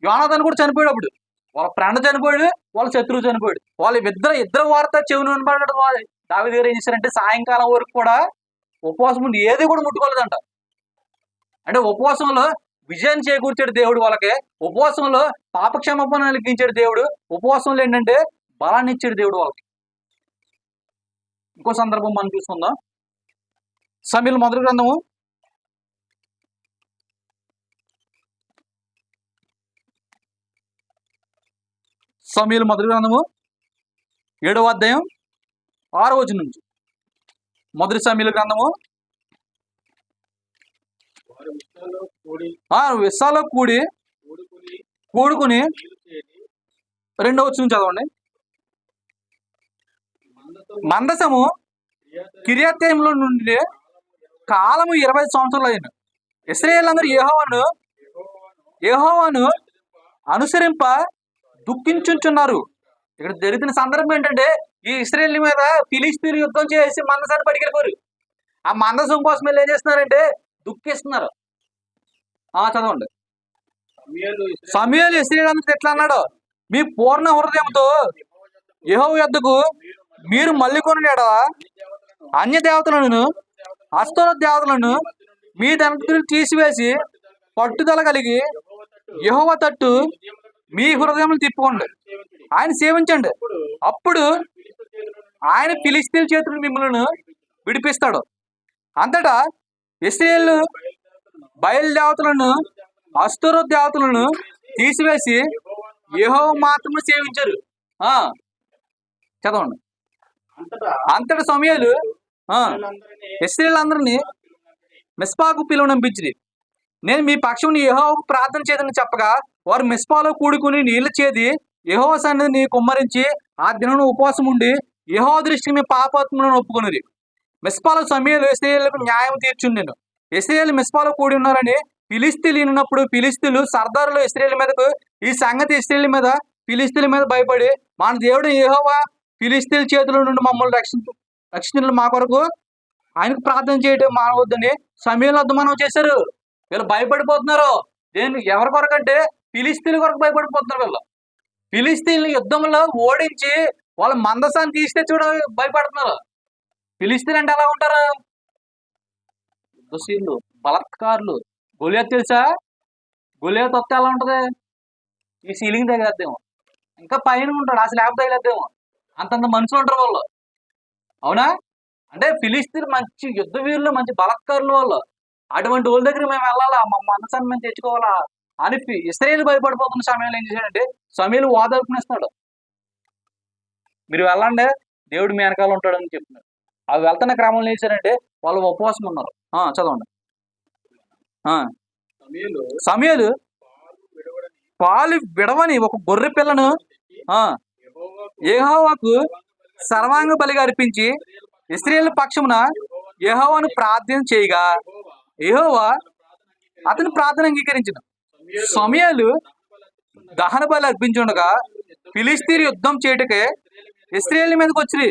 యోనాతాను కూడా చనిపోయాడు. అప్పుడు వాళ్ళ ఫ్రెండ్ చనిపోయాడు, వాళ్ళ శత్రువు చనిపోయాడు. వాళ్ళు ఇద్దరు వార్త చెవును వినపడ్డాడు. దావీదు గారు ఏం చేశారంటే సాయంకాలం వరకు కూడా ఉపవాసం ఉండి ఏది కూడా ముట్టుకోలేదంట. అంటే ఉపవాసంలో విజయాన్ని చేకూర్చాడు దేవుడు వాళ్ళకి. ఉపవాసంలో పాపక్షమాపణ కలిగించాడు దేవుడు. ఉపవాసంలో ఏంటంటే బలాన్ని ఇచ్చాడు దేవుడు వాళ్ళకి. ఇంకో సందర్భం మనం చూసుకుందాం. సమూయేలు మొదటి గ్రంథము 7వ అధ్యాయం 6వ వచనం నుంచి. మొదటి సమూయేలు గ్రంథము విస్సాలో కూడుకుని 2వ వచనం చదవండి. మందసము కిర్యతయిములో నుండి కాలము 20 సంవత్సరాలు అయిన ఇశ్రాయేలందరూ యెహోవాను అనుసరింప దుఃఖించుచున్నారు. ఇక్కడ జరిగిన సందర్భం ఏంటంటే ఈ ఇశ్రాయేలు మీద ఫిలిష్తీయులు యుద్ధం చేసి మందసాన్ని పట్టుకెళ్ళిపోరు. ఆ మందసం కోసం వీళ్ళు ఏం చేస్తున్నారంటే దుఃఖిస్తున్నారు. చదవండి. సమూయేలు ఇశ్రాయేలందరితో ఎట్లా అన్నాడు? మీ పూర్ణ హృదయంతో యెహోవా యొద్దకు మీరు మళ్ళీ కొని అన్య దేవతలను అస్తోరెతు దేవతలను మీ దగ్గర తీసివేసి పట్టుదల కలిగి యెహోవా తట్టు మీ హృదయములు తిప్పుకోండి, ఆయన సేవించండి. అప్పుడు ఆయన ఫిలిష్తీయుల చేతులు మిమ్మల్ని విడిపిస్తాడు. అంతటా ఇశ్రాయేలు బయలుదేవతలను అస్తోరెతు దేవతలను తీసివేసి యెహోవా మాత్రమే సేవించారు. చదవండి. అంతటా సమూయేలు ఇశ్రాయేలందరినీ మిస్పాకు పిలువనంపించింది. నేను మీ పక్షముని యెహోవాకు ప్రార్థన చేదని చెప్పగా వారు మిస్పాలో కూడుకుని నీళ్లు చేది యెహోవా సన్నిధిని కుమ్మరించి ఆ దినం ఉపవాసం ఉండి యెహోవా దృష్టికి మీ పాపాత్మలను ఒప్పుకొనిరి. మిస్పాలో సమూయేలు ఇశ్రాయేలుకు న్యాయం తీర్చుండెను. ఇశ్రాయేలు మిస్పాలో కూడి ఉన్నారని ఫిలిస్తీన్లు విన్నప్పుడు ఫిలిస్తీన్లు సర్దారులు ఇశ్రాయేల్ మీదకు ఈ సంగతి ఇశ్రాయేల్ మీద ఫిలిస్తీన్ల మీద భయపడి మన దేవుడు యెహోవా ఫిలిస్తీన్ల చేతుల నుండి మమ్మల్ని రక్షించిన మా కొరకు ఆయనకు ప్రార్థన చేయడం మానవద్దని సమయంలో అర్థమానం చేశారు. వీళ్ళు భయపడిపోతున్నారు. ఎవరి కొరకు అంటే ఫిలిస్తీన్ల కొరకు భయపడిపోతున్నారు. వీళ్ళు ఫిలిస్తీన్ల యుద్ధంలో ఓడించి వాళ్ళ మందసాన్ని తీస్తే భయపడుతున్నారు. ఫిలిస్తీన్ అంటే ఎలా ఉంటారు? యుద్ధశీలు, బలత్కారులు. గొలియాత్ తెలుసా? గొలియాత్ వస్తే ఎలా ఉంటది? ఈ సీలింగ్ తగిలేద్దేమో, ఇంకా పైన ఉంటాడు, ఆ స్లాబ్ తగిలేద్దేమో, అంతంత మనుషులు ఉంటారు వాళ్ళు. అవునా? అంటే ఫిలిస్తీన్ మంచి యుద్ధ వీరులు, మంచి బలత్కారులు వాళ్ళు. అటువంటి వాళ్ళ దగ్గర మేము వెళ్ళాలా, మా మనసాన్ని మేము తెచ్చుకోవాలా అని ఇశ్రాయేలు భయపడిపోతున్న సమయంలో ఏం చేశాడంటే సమూయేలు ఓదార్పునిస్తున్నాడు. మీరు వెళ్ళండి, దేవుడు మీ వెనకాల ఉంటాడని చెప్తున్నారు. అవి వెళ్తున్న క్రమంలో ఏం చేశారంటే వాళ్ళు ఉపవాసం ఉన్నారు. చదవండి. సమూయేలు పాలు విడవని ఒక గొర్రె పిల్లను యెహోవాకు సర్వాంగ బలిగా అర్పించి ఇశ్రాయేలు పక్షమున యెహోవాను ప్రార్థన చేయగా యెహోవా అతని ప్రార్థన అంగీకరించిన. సమూయేలు దహన బలి అర్పించుండగా ఫిలిస్తీన్ యుద్ధం చేయటకే ఇశ్రాయేలు మీదకి వచ్చి,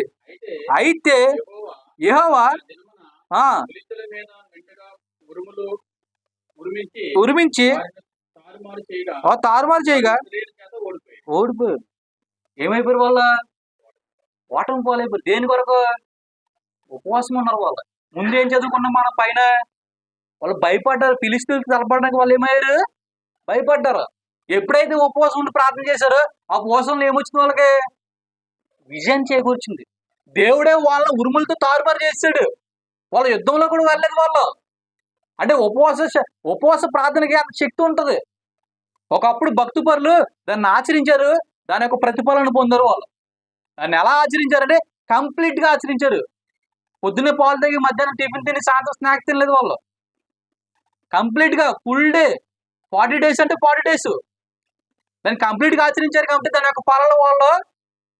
అయితే యెహోవా ఉరిమించి తారుమారు చేయగా ఓడిపోయారు. ఏమైపోయారు? వాళ్ళ ఓటమి పోలేపోయారు. దేని కొరకు? ఉపవాసం ఉన్నారు వాళ్ళు. ముందేం చదువుకున్నాం మన పైన? వాళ్ళు భయపడ్డారు. ఫిలిస్తీన్లకు తలపడడానికి వాళ్ళు ఏమయ్యారు? భయపడ్డారు. ఎప్పుడైతే ఉపవాసం ఉండి ప్రార్థన చేశారో ఆ ఉపవాసంలో ఏమొచ్చింది? వాళ్ళకి విజయం చేకూర్చింది. దేవుడే వాళ్ళ ఉరుములతో తారుమారు చేశాడు. వాళ్ళ యుద్ధంలో కూడా వెళ్ళలేదు వాళ్ళు. అంటే ఉపవాస ప్రార్థనకి అంత శక్తి ఉంటుంది. ఒకప్పుడు భక్తి పరులు దాన్ని ఆచరించారు, దాని యొక్క ప్రతిఫలన పొందారు. వాళ్ళు దాన్ని ఎలా ఆచరించారంటే కంప్లీట్ గా ఆచరించారు. పొద్దున్నే పాలు తాగి మధ్యాహ్నం టిఫిన్ తిని సాయంత్రం స్నాక్స్ తినలేదు వాళ్ళు. కంప్లీట్ గా ఫుల్ డే 40 days అంటే 40 days దాన్ని కంప్లీట్ గా ఆచరించారు. కాబట్టి దాని యొక్క ఫలాలు వాళ్ళు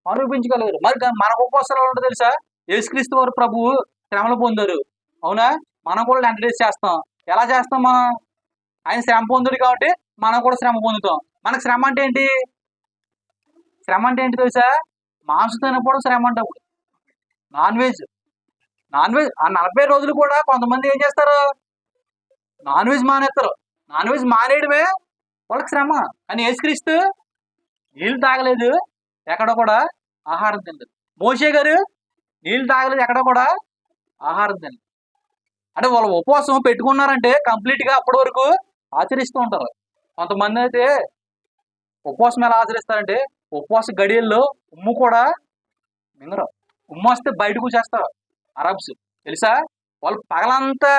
అనుభవించగలిగారు. మరి మన ఉపవాసాలు ఎలా ఉంటుందో తెలుసా? యేసుక్రీస్తు వారు ప్రభువు శ్రమలు పొందారు. అవునా? మనం కూడా 90 days చేస్తాం. ఎలా చేస్తాం మనం? ఆయన శ్రమ పొందుడు కాబట్టి మనం కూడా శ్రమ పొందుతాం. మనకు శ్రమ అంటే ఏంటి? శ్రమ అంటే ఏంటి తెలుసా? మాంసం తినకపోవడం శ్రమ అంటే నాన్ వెజ్ ఆ 40 రోజులు కూడా కొంతమంది ఏం చేస్తారు? నాన్ వెజ్ మానేస్తారు. నాన్ వెజ్ మానేయడమే వాళ్ళకి శ్రమ. కానీ యేసుక్రీస్తు నీళ్ళు తాగలేదు, ఎక్కడ కూడా ఆహారం తినలేదు. మోషే గారు నీళ్ళు తాగలేదు, ఎక్కడ కూడా ఆహారం తినలేదు. అంటే వాళ్ళు ఉపవాసం పెట్టుకున్నారంటే కంప్లీట్ గా అప్పటి వరకు ఆచరిస్తూ ఉంటారు. కొంతమంది అయితే ఉపవాసం ఎలా ఆచరిస్తారంటే ఉపవాస గడియల్లో ఉమ్ము కూడా మింగరు. ఉమ్ము వస్తే బయటకు చేస్తారు అరబ్స్, తెలుసా? వాళ్ళు పగలంతా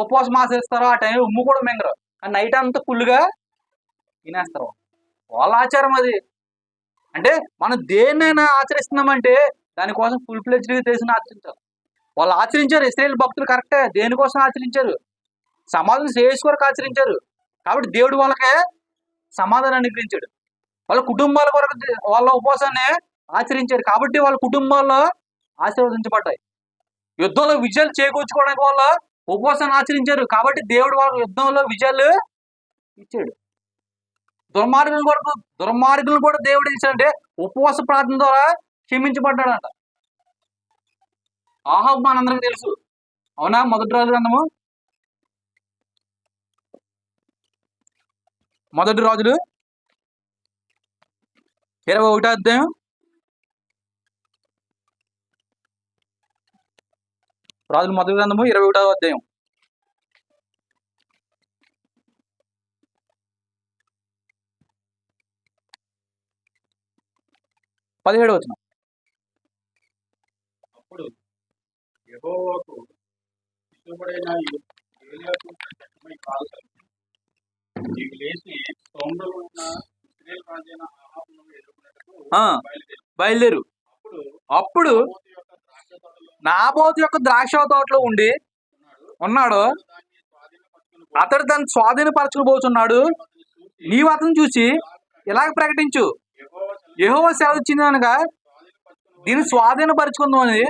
ఉపవాసం ఆచరిస్తారు, ఆ టైంలో ఉమ్ము కూడా మింగరు. కానీ నైట్ అంతా ఫుల్గా తినేస్తారు. వాళ్ళ ఆచారం అది. అంటే మనం దేన్నైనా ఆచరిస్తున్నామంటే దానికోసం ఫుల్ ఫ్లెడ్జ్డ్గా తెలిసిన ఆచరించాలి. వాళ్ళు ఆచరించారు. ఇశ్రాయేలు భక్తులు కరెక్టే, దేనికోసం ఆచరించారు? సమాధానం శ్రేయస్సు కొరకు ఆచరించారు. కాబట్టి దేవుడు వాళ్ళకే సమాధానం అనుగ్రహించాడు. వాళ్ళ కుటుంబాల కొరకు వాళ్ళ ఉపవాసాన్ని ఆచరించారు. కాబట్టి వాళ్ళ కుటుంబాల్లో ఆశీర్వదించబడ్డాయి. యుద్ధంలో విజయాలు చేకూర్చుకోవడానికి వాళ్ళ ఉపవాసాన్ని ఆచరించారు. కాబట్టి దేవుడు వాళ్ళ యుద్ధంలో విజయాలు ఇచ్చాడు. దుర్మార్గులను కూడా దేవుడు ఇచ్చాడంటే ఉపవాస ప్రార్థన ద్వారా క్షమించబడ్డాడంట. ఆహాబు మనందరికి తెలుసు. అవునా? మొదటి రాజుల గ్రంథము 21వ అధ్యాయం 21వ అధ్యాయం 17వ వచనం. అప్పుడు యెహోవాకు ఇష్టపడిన ఏలియాకు కాల్ కలిగింది. నీవు లేచి సౌందర్యం ఉన్న ఇశ్రాయేలు రాజైన అహాబును ఎదుర్కొనేందుకు బయలుదేరు. అప్పుడు నాబోతు యొక్క ద్రాక్ష తోటలో ఉన్నాడు. అతడు దాన్ని స్వాధీనపరచుకోబోతున్నాడు. నీవు అతను చూసి ఇలాగ ప్రకటించు, యెహోవా సెలవిచ్చింది అనగా దీన్ని స్వాధీనపరచుకుందామని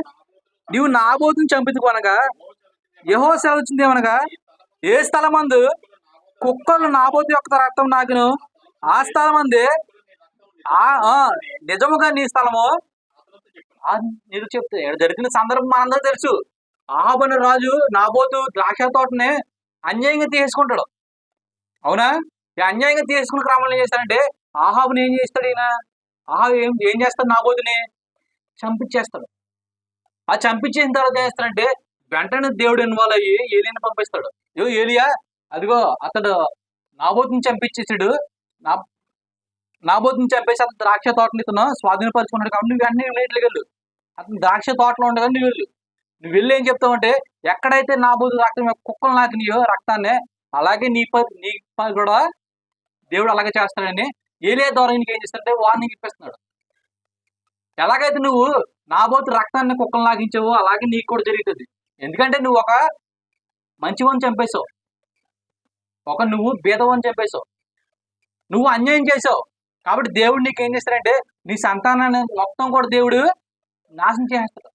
నీవు నాబోతుని చంపించుకోనగా యెహోవా సెలవిచ్చింది ఏమనగా ఏ స్థలమందు కుక్కలు నాబోతు యొక్క రక్తం నాకును, ఆ స్థలమందే నిజముగా నీ స్థలము నీకు చెప్తే జరిగిన సందర్భం మనందరూ తెలుసు. ఆహాబు అనే రాజు నాబోతు ద్రాక్ష తోటని అన్యాయంగా తీసుకుంటాడు. అవునా? ఈ అన్యాయంగా తీసుకున్న క్రమంలో ఏం చేస్తాడంటే ఆహాబుని ఏం చేస్తాడు ఈయన? ఆహాబు ఏం చేస్తాడు? నాబోతుని చంపించేస్తాడు. ఆ చంపించేసిన తర్వాత ఏం చేస్తాడంటే వెంటనే దేవుడు ఇన్వాల్వ్ అయ్యి ఏలియాని పంపిస్తాడు. ఏలియా అదిగో అతడు నాబోతుని చంపించేసాడు, నాబోతుని చంపేసి అతను ద్రాక్ష తోటని ఇతను స్వాధీనపరుచుకున్నాడు కాబట్టి నువ్వు వెంటనే ఇమీడియట్గా వెళ్ళు. అతను ద్రాక్ష తోటలో ఉండగా నువ్వు వెళ్ళి ఏం చెప్తావు అంటే ఎక్కడైతే నాబోతు రక్తం కుక్కలు నాకినాయో రక్తాన్ని, అలాగే నీ కూడా దేవుడు అలాగే చేస్తాడని ఏలియా ద్వారా నీకు ఏం చేస్తాడంటే వార్నింగ్ ఇప్పిస్తున్నాడు. ఎలాగైతే నువ్వు నాబోతు రక్తాన్ని కుక్కలు నాకించావో అలాగే నీకు కూడా జరుగుతుంది. ఎందుకంటే నువ్వు ఒక మంచివాడిని చంపేశావు, నువ్వు బీదవాడిని చంపేశావు, నువ్వు అన్యాయం చేసావు. కాబట్టి దేవుడు నీకు ఏం చేస్తాడంటే నీ సంతానాన్ని మొత్తం కూడా దేవుడు నాశనం చేస్తాడు.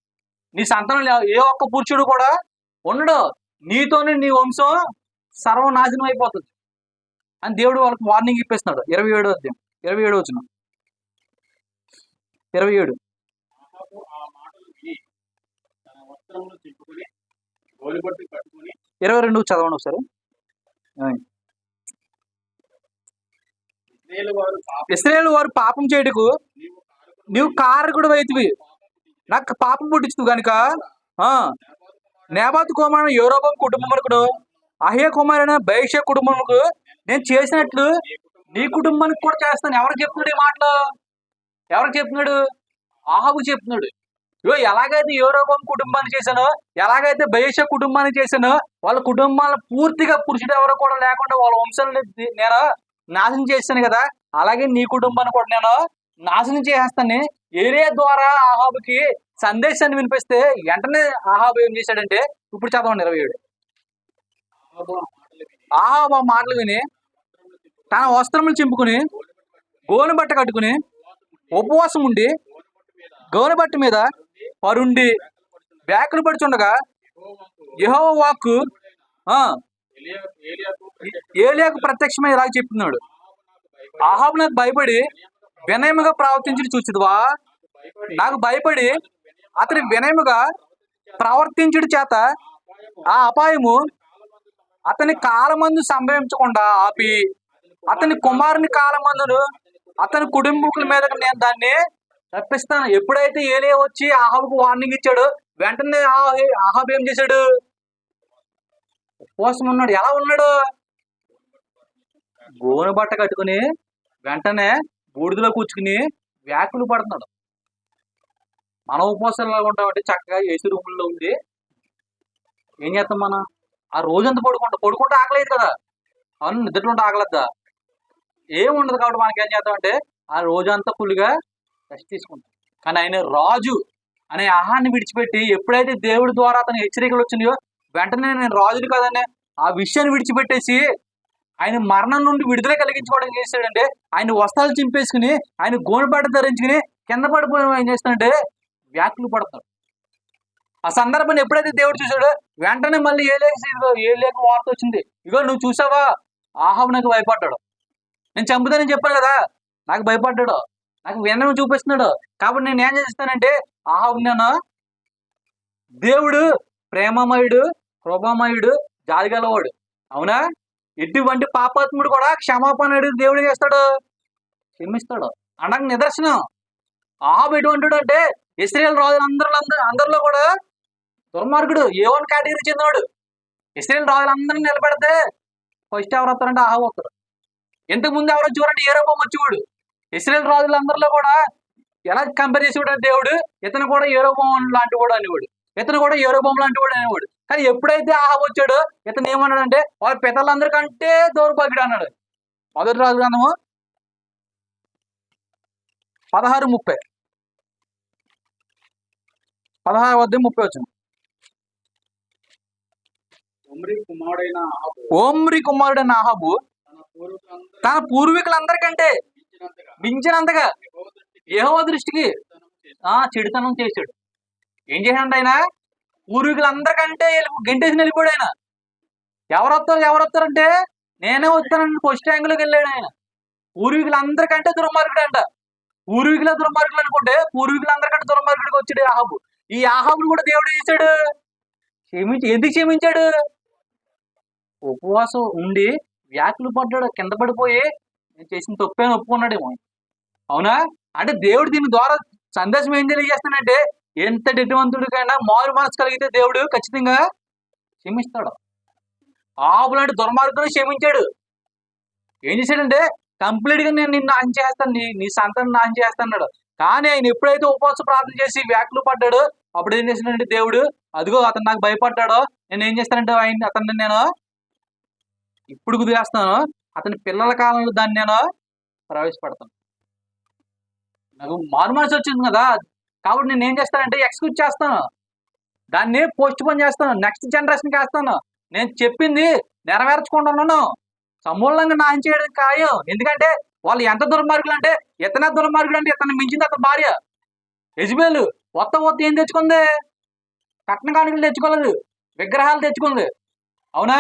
నీ సంతానంలో ఏ ఒక్క పురుషుడు కూడా ఉండడు, నీతోనే నీ వంశం సర్వనాశనం అయిపోతుంది అని దేవుడు వాళ్ళకి వార్నింగ్ ఇప్పిస్తున్నాడు. 27వ అధ్యాయం 27వ వచనం 27. ఆ మాటలు విని తన వస్త్రములు చింపుకొని గోలిబట్టు కట్టుకొని 22 చదవండి ఒకసారి. ఇశ్రాయేలు వారు పాపం చేయుటకు నీవు కారకుడు వైతివి, నాకు పాపం పుట్టించు గనుక నేబాతు కుమారుడు యెరోబోము కుటుంబమునకును అహీయా కుమారుడైన బయషా కుటుంబమునకు నేను చేసినట్లు నీ కుటుంబానికి కూడా చేస్తాను. ఎవరికి చెప్తున్నాడు ఈ మాటలు? ఎవరికి చెప్తున్నాడు? ఆహాబు చెప్తున్నాడు. ఎలాగైతే యెరోబోము కుటుంబాన్ని చేశానో, ఎలాగైతే బయషా కుటుంబాన్ని చేశానో, వాళ్ళ కుటుంబాలను పూర్తిగా పురుషుడు ఎవరో కూడా లేకుండా వాళ్ళ వంశాలను నేను నాశనం చేస్తాను కదా, అలాగే నీ కుటుంబాన్ని కూడా నేను నాశనం చేసేస్తాను. ఏలియా ద్వారా ఆహాబుకి సందేశాన్ని వినిపిస్తే వెంటనే ఆహాబు ఏం చేశాడంటే, ఇప్పుడు చదవండి 27. ఆహాబు ఆ మాటలు విని తన వస్త్రములు చింపుకుని గోనె బట్ట కట్టుకుని ఉపవాసం ఉండి గోనె బట్ట మీద పరుండి బ్యాకులు పడుచుండగా యెహోవా వాక్కు ఏలియాకు ప్రత్యక్షమై ఇలా చెప్తున్నాడు, ఆహాబు నాకు భయపడి వినయముగా ప్రవర్తించుడు చూచిదువా? నాకు భయపడి అతని వినయముగా ప్రవర్తించుడు చేత ఆ అపాయము అతని కాలమందు సంభవించకుండా ఆపి అతని కుమారుని కాలమందును అతని కుటుంబీకుల మీద నేను దాన్ని రప్పిస్తాను. ఎప్పుడైతే ఏలియా వచ్చి ఆహాబుకు వార్నింగ్ ఇచ్చాడు, వెంటనే ఆహాబు ఏం చేశాడు? ఉపవాసం ఉన్నాడు. ఎలా ఉన్నాడు? గోనె బట్ట కట్టుకుని వెంటనే బూడిదలో కూర్చుకుని వ్యాకులు పడుతున్నాడు. మన ఉపవాసాలు ఎలా ఉంటామంటే చక్కగా ఏసీ రూముల్లో ఉండి ఏం చేస్తాం? మనం ఆ రోజంతా పడుకుంటే ఆకలేదు కదా, అవును, నిద్రలో ఆకలేద్దా? ఏం ఉండదు. కాబట్టి మనకి ఏం చేద్దామంటే ఆ రోజంతా ఫుల్గా రెస్ట్ తీసుకుంటాం. కానీ ఆయన రాజు అనే ఆహాన్ని విడిచిపెట్టి ఎప్పుడైతే దేవుడి ద్వారా అతని హెచ్చరికలు వచ్చినాయో వెంటనే నేను రాజుని కదనే ఆ విషయాన్ని విడిచిపెట్టేసి ఆయన మరణం నుండి విడుదల కలిగించుకోవడం చేస్తాడంటే ఆయన వస్త్రాలు చింపేసుకుని ఆయన గోనెబట్ట ధరించుకుని కింద పడిపోయి ఏం చేస్తాడంటే వ్యాకులు పడతాడు. ఆ సందర్భాన్ని ఎప్పుడైతే దేవుడు చూశాడో వెంటనే మళ్ళీ ఏలియాకు వార్త వచ్చింది, ఇగో నువ్వు చూసావా ఆహాబు నాకు భయపడ్డాడు, నేను చంపుతానని చెప్పాను కదా, నాకు భయపడ్డాడు, నాకు వినయం చూపిస్తున్నాడు. కాబట్టి నేను ఏం చేస్తానంటే ఆహాబు నేను దేవుడు ప్రేమమయుడు, కృపామయుడు, జాలిగలవాడు. అవునా? ఎటువంటి పాపాత్ముడు కూడా క్షమాపణ అడిగి దేవుడు చేస్తాడు, క్షమిస్తాడు అనకు నిదర్శనం. ఆహాబు ఎటువంటిడు అంటే ఇశ్రాయేలు రాజులు అందరిలో కూడా దుర్మార్గుడు, ఏ1 కేటగిరీ చెందినవాడు. ఇశ్రాయేలు రాజులందరినీ నిలబెడితే ఫస్ట్ ఎవరు వస్తారంటే ఆహాబు వస్తారు. ఇంతకుముందు ఎవరు వచ్చేవారంటే యెరోబోము వచ్చేవాడు. ఇశ్రాయేలు రాజులందరిలో కూడా ఎలా కంపేర్ చేసేవాడు దేవుడు, ఇతను కూడా యెరోబోము లాంటి వాడు అనేవాడు, ఇతను కూడా యెరోబోము లాంటి వాడు అనేవాడు. కానీ ఎప్పుడైతే ఆహాబు వచ్చాడో ఇతను ఏమన్నాడంటే వాళ్ళ పితరులందరికంటే దౌర్భాగ్యుడు అన్నాడు. మొదటి రాజు గ్రంథము 16:30 16:30 వచ్చిన ఓమ్రి కుమారుడైన ఆహాబు తన పూర్వీకులందరికంటే మించినంతగా యెహోవా దృష్టికి చెడుతనం చేశాడు. ఏం చేశాడు? ఆయన పూర్వీకులందరికంటే గెంటేసి వెళ్ళిపోయాడు. ఆయన ఎవరు వస్తారంటే నేనే వస్తానండి ఫస్ట్ ర్యాంకులోకి వెళ్ళాడు ఆయన. పూర్వీకులందరికంటే దుర్మార్గుడు అంట. దుర్మార్గులు అనుకుంటే పూర్వీకులందరికంటే దుర్మార్గుడికి వచ్చాడు ఆహాబు. ఈ ఆహాబుని కూడా దేవుడు చేశాడు, ఎందుకు క్షమించాడు? ఉపవాసం ఉండి వ్యాకులు పడ్డాడు, కింద పడిపోయి నేను చేసిన తప్పేని ఒప్పుకున్నాడేమో. అవునా? అంటే దేవుడు దీని ద్వారా సందేశం ఏం తెలియజేస్తానంటే, ఎంత ఎటువంతుడికైనా మారు మనసు కలిగితే దేవుడు ఖచ్చితంగా క్షమిస్తాడు. ఆహాబు లాంటి దుర్మార్గుని క్షమించాడు. ఏం చేశాడంటే కంప్లీట్ గా నేను నిన్ను ఆన్ చేస్తాను, నీ సంతానం ఆన్ చేస్తాడు. కానీ ఆయన ఎప్పుడైతే ఉపవాస ప్రార్థన చేసి వ్యాకులు పడ్డాడో అప్పుడు ఏం చేశాడంటే దేవుడు, అదిగో అతను నాకు భయపడ్డాడో నేను ఏం చేస్తానంటే అతన్ని నేను ఇప్పుడు కుదిరేస్తాను, అతని పిల్లల కాలంలో దాన్ని నేను ప్రవేశపెడతాను. నాకు మారు మనసు వచ్చింది కదా, కాబట్టి నేను ఏం చేస్తానంటే ఎక్స్క్యూజ్ చేస్తాను, దాన్ని పోస్ట్ పోన్ చేస్తాను, నెక్స్ట్ జనరేషన్కి వేస్తాను. నేను చెప్పింది నెరవేర్చుకుంటున్నాను, సమూలంగా నాశనం చేయడం ఖాయం. ఎందుకంటే వాళ్ళు ఎంత దుర్మార్గులు అంటే, ఇతనే దుర్మార్గుడు అంటే ఇతను మించింది అతని భార్య యెజబెలు. కొత్త ఏం తెచ్చుకుంది? కట్న కానుకలు తెచ్చుకోలేదు, విగ్రహాలు తెచ్చుకుంది. అవునా?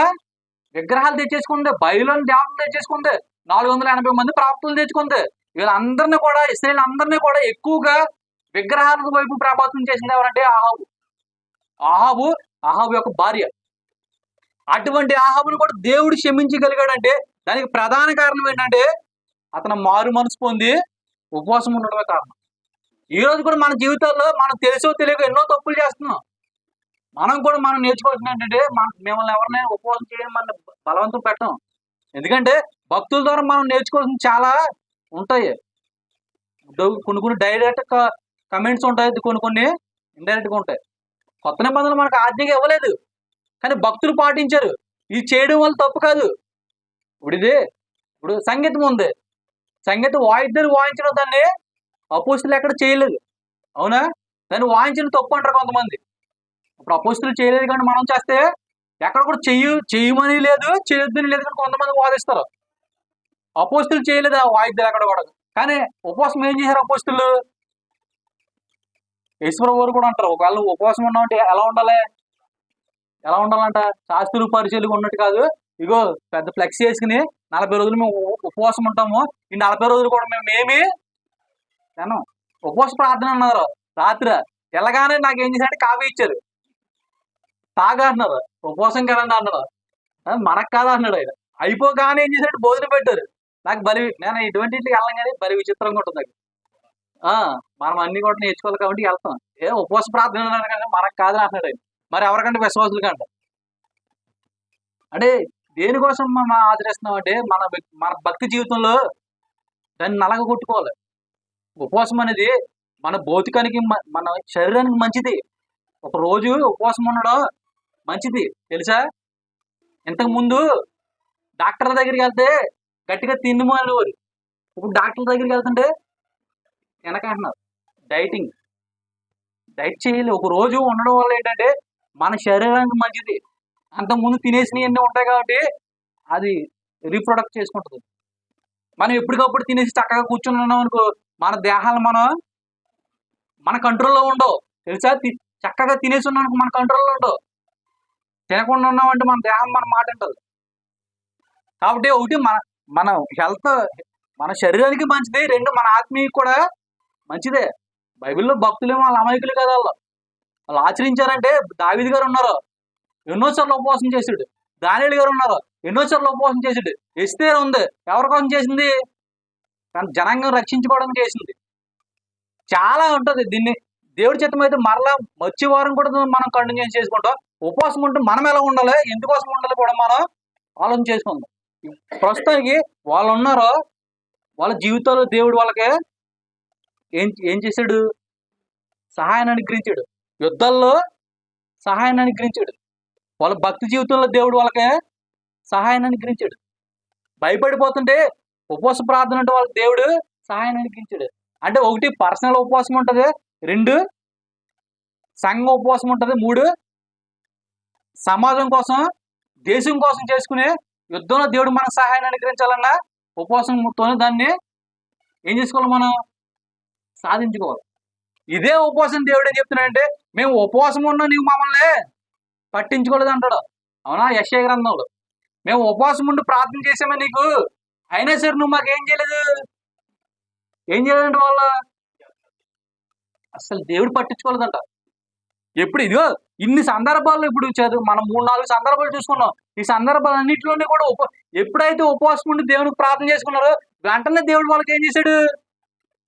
విగ్రహాలు తెచ్చేసుకుంది, బయలుని దేవతలు తెచ్చేసుకుంది, 480 మంది ప్రాప్తులు తెచ్చుకుంది. వీళ్ళందరినీ కూడా, ఇశ్రాయేలు అందరినీ కూడా ఎక్కువగా విగ్రహాల వైపు ప్రభావితం చేసింది ఎవరంటే ఆహాబు యొక్క భార్య. అటువంటి ఆహాబును కూడా దేవుడు క్షమించగలిగాడంటే దానికి ప్రధాన కారణం ఏంటంటే అతను మారు మనసు పొంది ఉపవాసం ఉండడమే కారణం. ఈ రోజు కూడా మన జీవితాల్లో మనం తెలుసో తెలియక ఎన్నో తప్పులు చేస్తున్నాం. మనం నేర్చుకోవాల్సింది ఏంటంటే, మిమ్మల్ని ఎవరినైనా ఉపవాసం చేయడం మన బలవంతం పెట్టం. ఎందుకంటే భక్తుల ద్వారా మనం నేర్చుకోవాల్సింది చాలా ఉంటాయి. కొన్ని డైరెక్ట్ కమెంట్స్ ఉంటాయి, కొన్ని ఇండైరెక్ట్గా ఉంటాయి. కొత్త నిబంధనలు మనకు ఆజ్ఞగా ఇవ్వలేదు, కానీ భక్తులు పాటించారు. ఇది చేయడం వల్ల తప్పు కాదు. ఇప్పుడు సంగీతం ఉంది, సంగీతం వాయిద్యాలు వాయించడం దాన్ని అపోస్తులు ఎక్కడ చేయలేదు. అవునా? దాన్ని వాయించిన తప్పు అంటారు కొంతమంది. ఇప్పుడు అపోస్తులు చేయలేదు కానీ మనం చేస్తే ఎక్కడ కూడా చెయ్యమని లేదు, చేయొద్దని లేదు కానీ కొంతమంది వాదిస్తారు. అపోస్తులు చేయలేదు ఆ వాయిద్యాలు ఎక్కడ కూడా. కానీ ఉపవాసం ఏం చేశారు అపోస్తులు? యేసుప్రభువు వారు కూడా అంటారు, ఒకవేళ ఉపవాసం ఉన్నామంటే ఎలా ఉండాలంట? శాస్త్రులు పరిచయలు ఉన్నట్టు కాదు, ఇగో పెద్ద ఫ్లెక్స్ చేసుకుని 40 రోజులు మేము ఉపవాసం ఉంటాము, ఈ 40 రోజులు కూడా మేమేమి తినం. ఉపవాస ప్రార్థన అన్నారు. రాత్రి వెళ్ళగానే నాకు ఏం చేశారంటే కాఫీ ఇచ్చారు, తాగా అన్నారు. ఉపవాసం కదండి అన్నాడు. మనకు కాదా అన్నాడు ఆయన. అయిపోగానే ఏం చేశారంటే భోజనం పెట్టారు. నాకు నేను ఇటువంటి ఇంటికి వెళ్ళం కానీ బలి విచిత్రంగా ఉంటుంది నాకు. మనం అన్ని కూడా నేర్చుకోవాలి కాబట్టి వెళ్తాం. ఉపవాస ప్రార్థన అన్నారు కానీ మనకు కాదని అంటున్నాడు ఆయన. మరి ఎవరికంటే విశ్వాసులు కంట. అంటే దేనికోసం మనం ఆచరిస్తున్నాం అంటే మన భక్తి జీవితంలో దాన్ని నలగ కొట్టుకోవాలి. ఉపవాసం అనేది మన భౌతికానికి, మన శరీరానికి మంచిది. ఒక రోజు ఉపవాసం ఉండడం మంచిది తెలుసా? ఇంతకు ముందు డాక్టర్ దగ్గరికి వెళ్తే గట్టిగా తిండి అనేవారు. ఇప్పుడు డాక్టర్ దగ్గరికి వెళ్తుంటే వెనకంటున్నారు. డైట్ చేయాలి. ఒక రోజు ఉండడం వల్ల ఏంటంటే మన శరీరానికి మంచిది. అంతకుముందు తినేసినవన్నీ ఉంటాయి కాబట్టి అది రీప్రొడక్ట్ చేసుకుంటుంది. మనం ఎప్పటికప్పుడు తినేసి చక్కగా కూర్చొని ఉన్నాం అనుకో, మన దేహాలు మన కంట్రోల్లో ఉండవు తెలుసా? చక్కగా తినేసి ఉన్నాం అనుకో మన కంట్రోల్లో ఉండవు. తినకుండా ఉన్నామంటే మన దేహం మన మాట ఉంటుంది. కాబట్టి ఒకటి మన హెల్త్ మన శరీరానికి మంచిది, రెండు మన ఆత్మీయ కూడా మంచిదే. బైబిల్లో భక్తులేమో వాళ్ళ అమాయకులు కదా, వాళ్ళు ఆచరించారంటే దావీదు గారు ఉన్నారు, ఎన్నోసార్లు ఉపవాసం చేసాడు. దానియేలు గారు ఉన్నారు, ఎన్నోసార్లు ఉపవాసం చేసాడు. ఎస్తేర్ ఉంది, ఎవరి కోసం చేసింది? కానీ జనాంగం రక్షించుకోవడానికి చేసింది. చాలా ఉంటుంది. దీన్ని దేవుడి చిత్తం అయితే మరలా వచ్చే వారం కూడా మనం కంటిన్యూ చేసుకుంటాం. ఉపవాసం ఉంటే మనం ఎలా ఉండాలి, ఎందుకోసం ఉండాలి కూడా మనం ఆలోచన చేసుకుందాం. ప్రస్తుతానికి వాళ్ళు ఉన్నారో వాళ్ళ జీవితాల్లో దేవుడు వాళ్ళకి ఏం చేశాడు? సహాయాన్ని అనుగ్రహించాడు. యుద్ధాల్లో సహాయాన్ని అనుగ్రహించాడు. వాళ్ళ భక్తి జీవితంలో దేవుడు వాళ్ళకి సహాయాన్ని అనుగ్రహించాడు. భయపడిపోతుంటే ఉపవాస ప్రార్థన అంటే వాళ్ళకి దేవుడు సహాయాన్ని అనుగ్రహించాడు. అంటే ఒకటి పర్సనల్ ఉపవాసం ఉంటుంది, రెండు సంఘ ఉపవాసం ఉంటుంది, మూడు సమాజం కోసం దేశం కోసం చేసుకునే యుద్ధంలో దేవుడు మనకు సహాయాన్ని అనుగ్రహించాలన్నా ఉపవాసంతోనే దాన్ని ఏం చేసుకోవాలి, మనం సాధించుకోవాలి. ఇదే ఉపవాసం దేవుడు ఏం చెప్తున్నాడంటే, మేము ఉపవాసం ఉన్నా నీవు మమ్మల్ని పట్టించుకోలేదు అంటాడు. అవునా? యెషయా గ్రంథంలో మేము ఉపవాసం ఉండి ప్రార్థన చేసామే నీకు, అయినా సరే నువ్వు మాకేం చేయలేదు. ఏం చేయాలంటే వాళ్ళ అసలు దేవుడు పట్టించుకోలేదంట. ఎప్పుడు ఇదిగో ఇన్ని సందర్భాల్లో ఇప్పుడు చదువు మనం 3-4 సందర్భాలు చూసుకున్నాం. ఈ సందర్భాలన్నింటిలోనే కూడా ఎప్పుడైతే ఉపవాసం ఉండి దేవునికి ప్రార్థన చేసుకున్నారో వెంటనే దేవుడు వాళ్ళకి ఏం చేశాడు,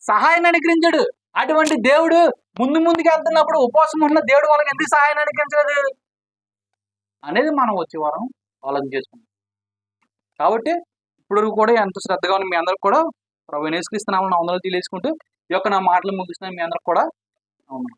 సహాయాన్ని అనుగ్రహించాడు. అటువంటి దేవుడు ముందుకు వెళ్తున్నప్పుడు ఉపవాసం ఉన్న దేవుడు వాళ్ళకి ఎందుకు సహాయాన్ని అనుగ్రహించలేదు అనేది మనం వచ్చే వారం ఆలోచన చేసుకున్నాం. కాబట్టి ఇప్పుడు కూడా ఎంత శ్రద్ధగా ఉన్న మీ అందరికి కూడా ప్రభు యేసుక్రీస్తు నామమున వందనాలు తెలియజేసుకుంటూ ఈ యొక్క నా మాటలు ముగిస్తున్నాను. మీ అందరికి కూడా అవును.